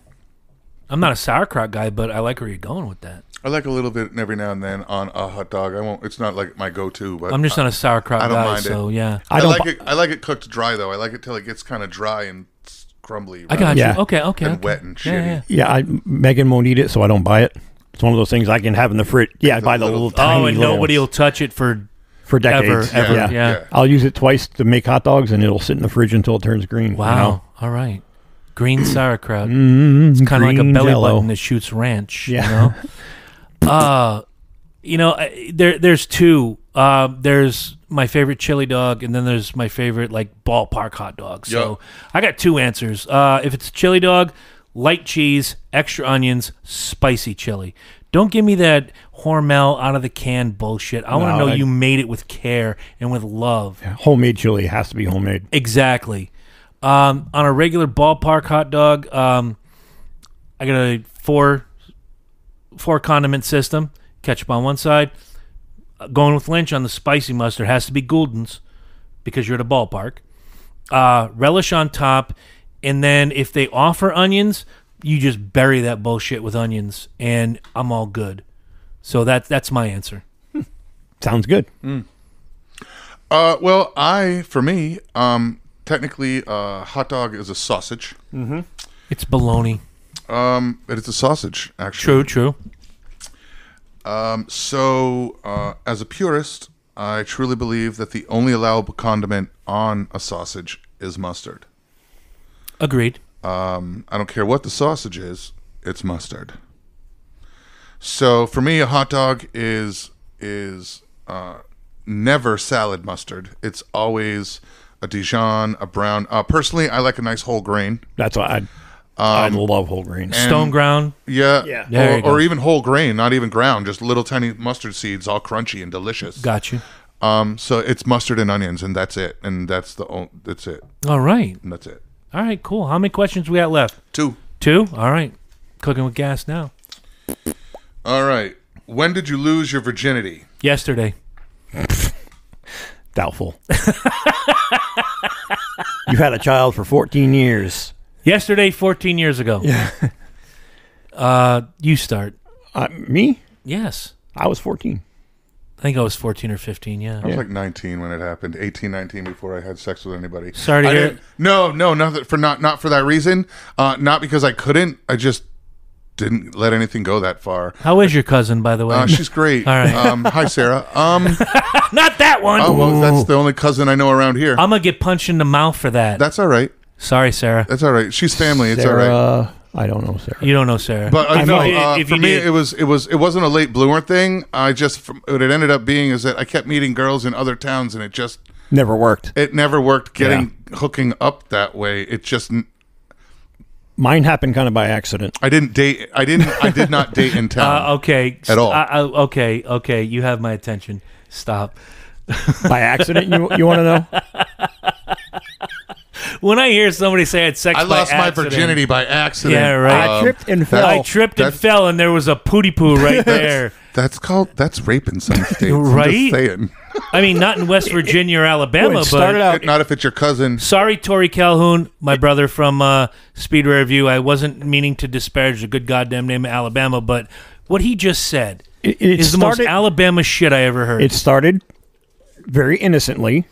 I'm not a sauerkraut guy, but I like where you're going with that. I like a little bit every now and then on a hot dog. I won't. It's not like my go-to, but I'm just not a sauerkraut I don't guy, mind so it. yeah. I like it. I like it cooked dry though. I like it till it gets kind of dry and crumbly. I got Yeah. you. Okay. And wet and shitty. Yeah, Megan won't eat it, so I don't buy it. It's one of those things I can have in the fridge. Yeah, I buy the little tiny and little nobody will ones touch it for decades. ever. Yeah. Yeah. I'll use it twice to make hot dogs, and it'll sit in the fridge until it turns green. Wow. You know? All right. Green sauerkraut. It's Kind of like a belly button that shoots ranch. Yeah. There's two. There's my favorite chili dog, and then there's my favorite like ballpark hot dog. So I got two answers. If it's a chili dog, light cheese, extra onions, spicy chili. Don't give me that Hormel out of the can bullshit. I want to know you made it with care and with love. Yeah, homemade chili has to be homemade. Exactly. On a regular ballpark hot dog, I got a four condiment system. Ketchup on one side. Going with Lynch on the spicy mustard. Has to be Gulden's because you're at a ballpark. Relish on top. And then if they offer onions, you just bury that bullshit with onions, and I'm all good. So that's my answer. Sounds good. Well, for me, technically, hot dog is a sausage. Mm-hmm. It's bologna. But it's a sausage, actually. True. So, as a purist, I truly believe that the only allowable condiment on a sausage is mustard. Agreed. I don't care what the sausage is, it's mustard. So for me, a hot dog is never salad mustard. It's always a Dijon, a brown. Personally, I like a nice whole grain. That's why I love whole grains. Stone ground. Yeah. There you go. Or even whole grain, not even ground, just little tiny mustard seeds, all crunchy and delicious. Got you. So it's mustard and onions, and that's it. And that's it. All right. And that's it. All right, cool. How many questions we got left? Two. All right. Cooking with gas now. All right. When did you lose your virginity? Yesterday. Doubtful. You've had a child for 14 years. Yesterday, 14 years ago. Yeah. You start. Me? Yes. I was 14. I think I was 14 or 15, yeah. I was like 19 when it happened. 18, 19 before I had sex with anybody. Sorry to hear it. No, not for that reason. Not because I couldn't. I just didn't let anything go that far. How is your cousin, by the way? She's great. All right. Hi, Sarah. Not that one. Oh, well, that's the only cousin I know around here. I'm going to get punched in the mouth for that. That's all right. Sorry, Sarah. That's all right. She's family. It's all right. I don't know Sarah. You don't know Sarah. But if for you me, did. it wasn't a late bloomer thing. What it ended up being is that I kept meeting girls in other towns, and it just Never worked. It never worked. Hooking up that way. It just. Mine happened kind of by accident. I did not date in town. Okay. At all. Okay. You have my attention. Stop. By accident, you want to know? When I hear somebody say I had sex I by lost my accident, virginity by accident. Yeah, right. I tripped and fell. I tripped and fell, and there was a pooty poo right there. That's rape in some states. Right? I'm just saying. I mean, not in West Virginia or Alabama, It started but out. Not if it's your cousin. sorry, Tori Calhoun, my brother from Speedway Review. I wasn't meaning to disparage the good goddamn name of Alabama, but what he just said is the most Alabama shit I ever heard. It started very innocently.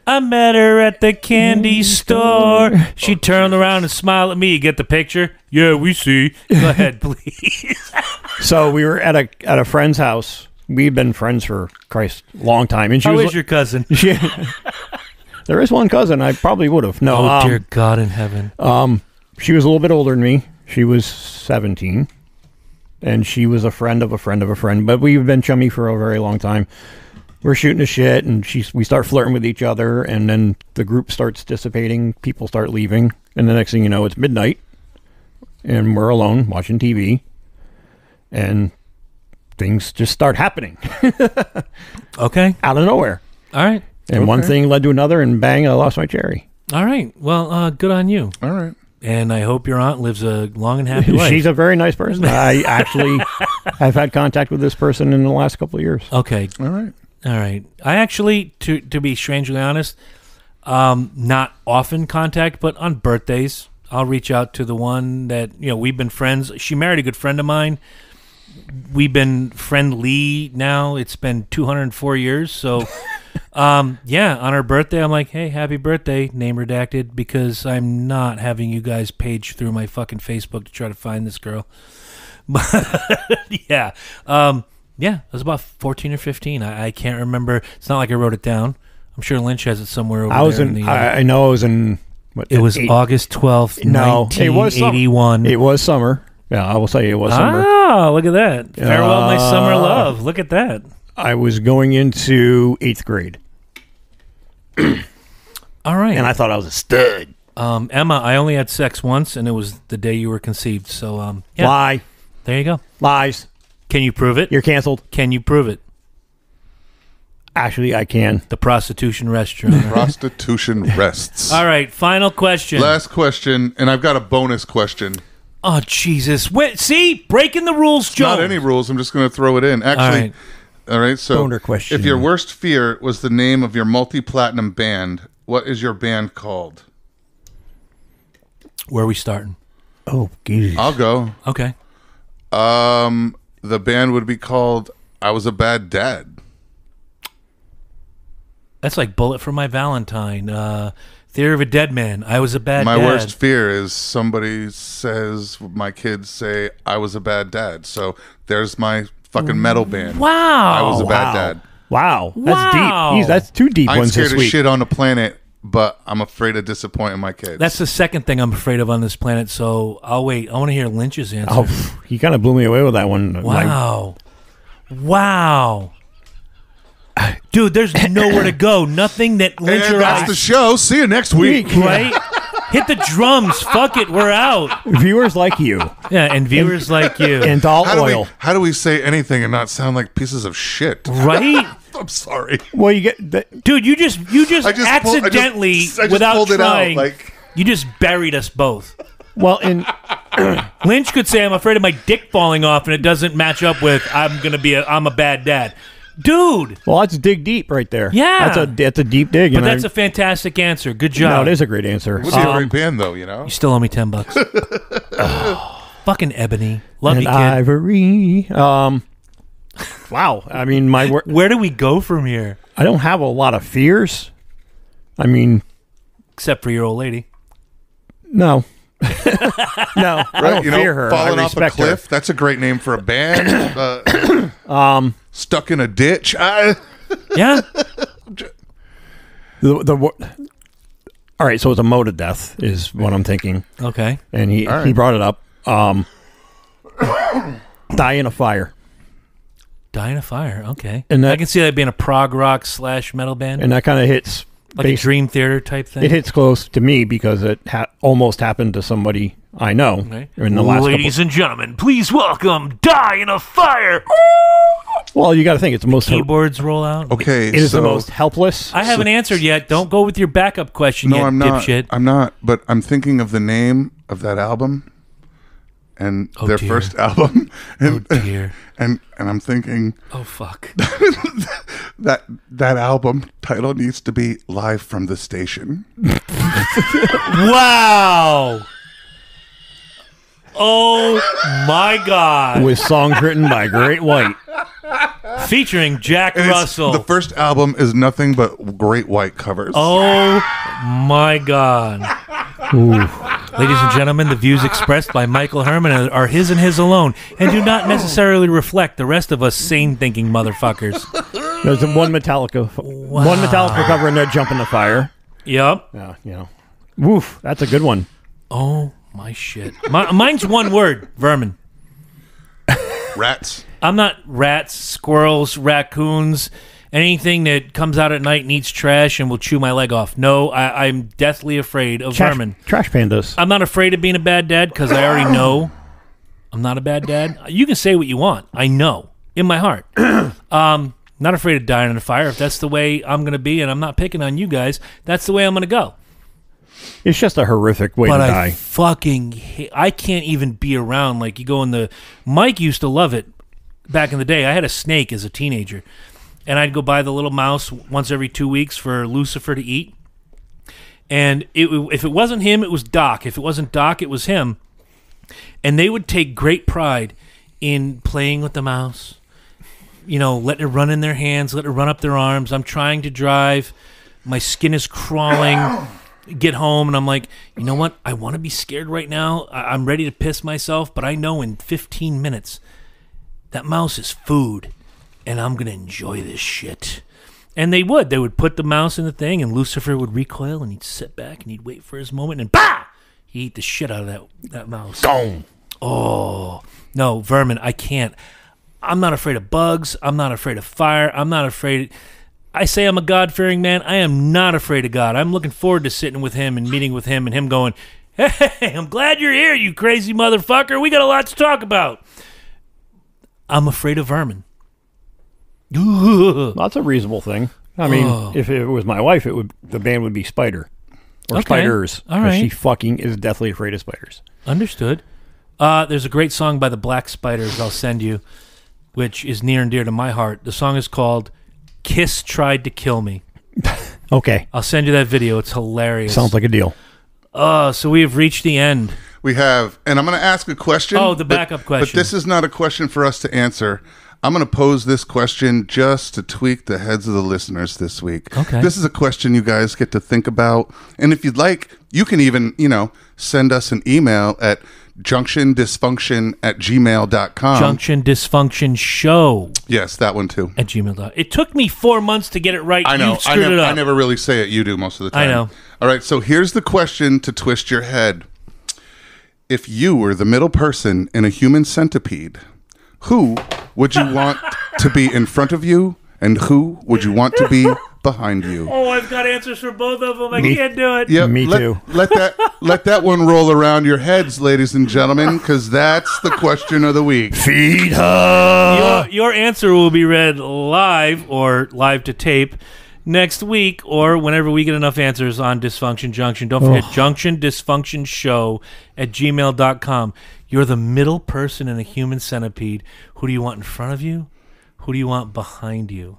I met her at the candy store. She turned around and smiled at me. You get the picture? Yeah, we see. Go ahead, please. So we were at a friend's house. We've been friends for a long time. And How is your cousin? There is one cousin. I probably would have. No. Oh, dear God in heaven. She was a little bit older than me. She was 17. And she was a friend of a friend of a friend. But we've been chummy for a very long time. We're shooting the shit, and we start flirting with each other, and then the group starts dissipating. People start leaving, and the next thing you know, it's midnight. and we're alone watching TV, and things just start happening. Okay. Out of nowhere. All right. And one thing led to another, and bang, I lost my cherry. All right. Well, good on you. All right. And I hope your aunt lives a long and happy life. She's a very nice person. I actually have had contact with this person in the last couple of years. Okay. All right. All right. I actually, to be strangely honest, not often contact, but on birthdays, I'll reach out to the one that, we've been friends. She married a good friend of mine. We've been friendly now. It's been 204 years. So, on her birthday, I'm like, hey, happy birthday, name redacted, because I'm not having you guys page through my fucking Facebook to try to find this girl. But, yeah. It was about 14 or 15. I can't remember. It's not like I wrote it down. I'm sure Lynch has it somewhere over there. I know it was in... It was August 12th, 1981. It was summer. Yeah, I will say it was summer. Oh, look at that. Farewell, my summer love. Look at that. I was going into 8th grade. All right. And I thought I was a stud. Emma, I only had sex once, and it was the day you were conceived. So, Lie. There you go. Lies. Can you prove it? You're canceled. Can you prove it? Actually, I can. The prostitution rests, Your Honor. Prostitution rests. All right, final question. Last question, and I've got a bonus question. Oh, Jesus. Wait, see? Breaking the rules, Joe. Not any rules. I'm just going to throw it in. Actually, all right. So, Boner question. If your worst fear was the name of your multi-platinum band, what is your band called? Where are we starting? Oh, geez. I'll go. Okay. The band would be called I Was a Bad Dad. That's like Bullet for My Valentine. Theory of a Dead Man. I Was a Bad Dad. My worst fear is somebody says, my kids say, I was a bad dad. So there's my fucking metal band. Wow. I was a bad dad. Wow. That's Wow. deep. Jeez, that's two deep I'm ones scared this of week. shit on the planet, but I'm afraid of disappointing my kids. That's the second thing I'm afraid of on this planet, so I'll wait. I want to hear Lynch's answer. Oh, he kind of blew me away with that one. Wow. Wow. Dude, there's nowhere to go. Nothing that Lynch and or that's I... the show. See you next week. Right? Hit the drums. Fuck it. We're out. Viewers like you. Yeah, and viewers like you. And all oil. How do we say anything and not sound like pieces of shit? Right? I'm sorry. Well, you get... Dude, you just accidentally, without pulled trying, it out, you just buried us both. Well, in... Lynch could say, I'm afraid of my dick falling off, and it doesn't match up with, I'm a bad dad. Dude. Well, that's dig deep right there. Yeah. That's a deep dig. But that's a fantastic answer. Good job. No, it is a great answer. What's a great band, though, you know? You still owe me $10. Oh, fucking Ebony. Love and you, kid. Ivory. Wow. I mean, where do we go from here? I don't have a lot of fears. I mean... Except for your old lady. No. No, I don't fear her. Falling I off a respect cliff. her. That's a great name for a band. Stuck in a ditch. Yeah. All right, so it's a mode of death is what I'm thinking. Okay. And he brought it up. Die in a fire. Die in a fire. Okay. And I can see that being a prog rock / metal band. And that kind of hits... Like a Dream Theater type thing? It hits close to me because it almost happened to somebody I know. Okay. In the last Ladies and gentlemen, please welcome Die in a Fire. Well, you got to think it's the most... Keyboards roll out. Okay, It is the most helpless. I haven't answered yet. Don't go with your backup question yet, I'm not. dipshit. I'm not, but I'm thinking of the name of that album and their dear. first album. And, Oh, dear. And I'm thinking... Oh, fuck. that album title needs to be Live from the Station. Wow. Oh, my God. With songs written by Great White. Featuring Jack And Russell. the first album is nothing but Great White covers. Oh, my God. Ladies and gentlemen, the views expressed by Michael Herman are his and his alone and do not necessarily reflect the rest of us sane-thinking motherfuckers. There's one Metallica cover and they're jumping the fire. Yep. Yeah, you know. Woof, that's a good one. Oh, my shit. Mine's one word, vermin. Rats. I'm not rats, squirrels, raccoons, Anything that comes out at night and eats trash and will chew my leg off. No, I'm deathly afraid of vermin. Trash pandas. I'm not afraid of being a bad dad because I already know I'm not a bad dad. You can say what you want. I know in my heart. Not afraid of dying in a fire. If that's the way I'm going to be, and I'm not picking on you guys, that's the way I'm going to go. It's just a horrific way to die. I can't even be around. Like, you go in the... Mike used to love it back in the day. I had a snake as a teenager, and I'd go buy the little mouse once every 2 weeks for Lucifer to eat. And if it wasn't him, it was Doc. If it wasn't Doc, it was him. And they would take great pride in playing with the mouse, letting it run in their hands, letting it run up their arms. I'm trying to drive. My skin is crawling. Get home, and I'm like, you know what? I want to be scared right now. I'm ready to piss myself, but I know in 15 minutes that mouse is food, and I'm going to enjoy this shit. And they would put the mouse in the thing, and Lucifer would recoil, and he'd sit back, and he'd wait for his moment, and bah! He'd eat the shit out of that mouse. Gone. Oh, no, vermin, I can't. I'm not afraid of bugs. I'm not afraid of fire. I'm not afraid... I say I'm a God-fearing man. I am not afraid of God. I'm looking forward to sitting with him and meeting with him and him going, hey, I'm glad you're here, you crazy motherfucker. We got a lot to talk about. I'm afraid of vermin. That's a reasonable thing. I mean, if it was my wife, the band would be Spider. Or Okay. Spiders. All right. She fucking is deathly afraid of spiders. Understood. There's a great song by the Black Spiders I'll send you, which is near and dear to my heart. The song is called Kiss Tried to Kill Me. Okay. I'll send you that video. It's hilarious. Sounds like a deal. So we have reached the end. We have, and I'm going to ask a question. Oh, the backup question. But this is not a question for us to answer. I'm going to pose this question just to tweak the heads of the listeners this week. Okay. This is a question you guys get to think about. And if you'd like, you can even, send us an email at junctiondysfunction@gmail.com. Junction Dysfunction Show Yes, that one too. at gmail.com. It took me 4 months to get it right. I know. You screwed it up. I never really say it. You do most of the time. I know. All right. So here's the question to twist your head. If you were the middle person in a human centipede, who would you want to be in front of you, and who would you want to be behind you? Oh, I've got answers for both of them. I can't do it. Yep, Me too. Let that one roll around your heads, ladies and gentlemen, because that's the question of the week. Feed her. Your answer will be read live or live to tape next week or whenever we get enough answers on Dysfunction Junction. Don't forget, Junction Dysfunction Show at gmail.com. You're the middle person in a human centipede. Who do you want in front of you? Who do you want behind you?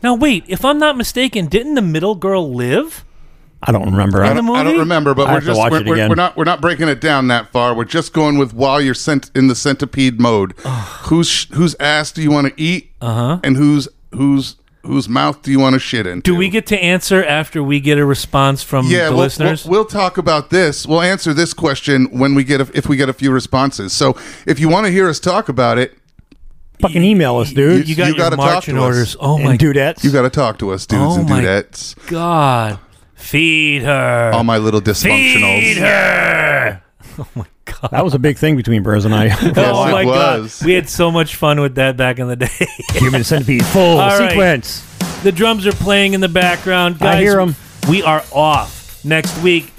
Now, wait, if I'm not mistaken, didn't the middle girl live? I don't remember. In I the don't movie? remember, but I have to watch it again. we're not breaking it down that far. We're just going with while you're in the centipede mode. Whose ass do you want to eat? And whose mouth do you want to shit into? Do we get to answer after we get a response from the listeners? We'll talk about this. We'll answer this question when we get if we get a few responses. So if you want to hear us talk about it, Fucking email us, dude. You got your gotta talk marching to us. orders. Oh And my dudettes. you got to talk to us, dudes and dudettes. God. Feed her. All my little Feed dysfunctionals. her. Oh my God. That was a big thing between Burrs and I. Oh my it God. was. We had so much fun with that back in the day. Human centipede full All right. sequence. The drums are playing in the background. Guys, I hear 'em. We are off next week.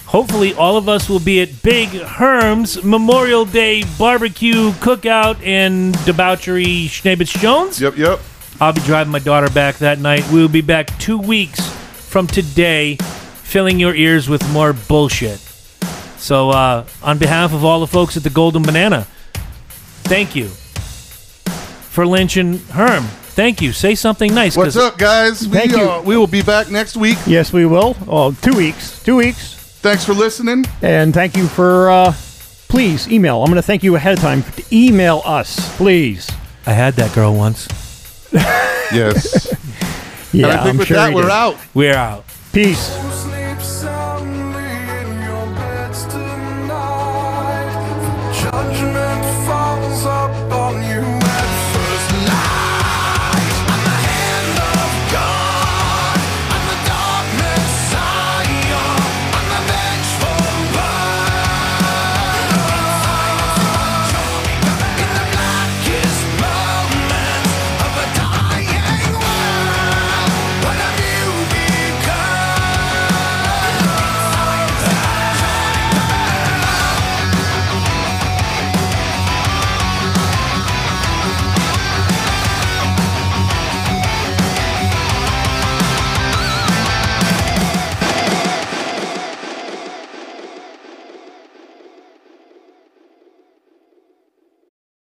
Hopefully, all of us will be at Big Herm's Memorial Day barbecue cookout and debauchery Schnabitz Jones. Yep. I'll be driving my daughter back that night. We'll be back 2 weeks from today, filling your ears with more bullshit. So, on behalf of all the folks at the Golden Banana, thank you. For Lynch and Herm, thank you. Say something nice. What's up, guys? Thank you. We will be back next week. Yes, we will. Oh, 2 weeks. 2 weeks. Thanks for listening. And thank you for, please, email. I'm going to thank you ahead of time to email us, please. I had that girl once. Yes. Yeah, And I think I'm with sure that, you we're did. out. We're out. Peace.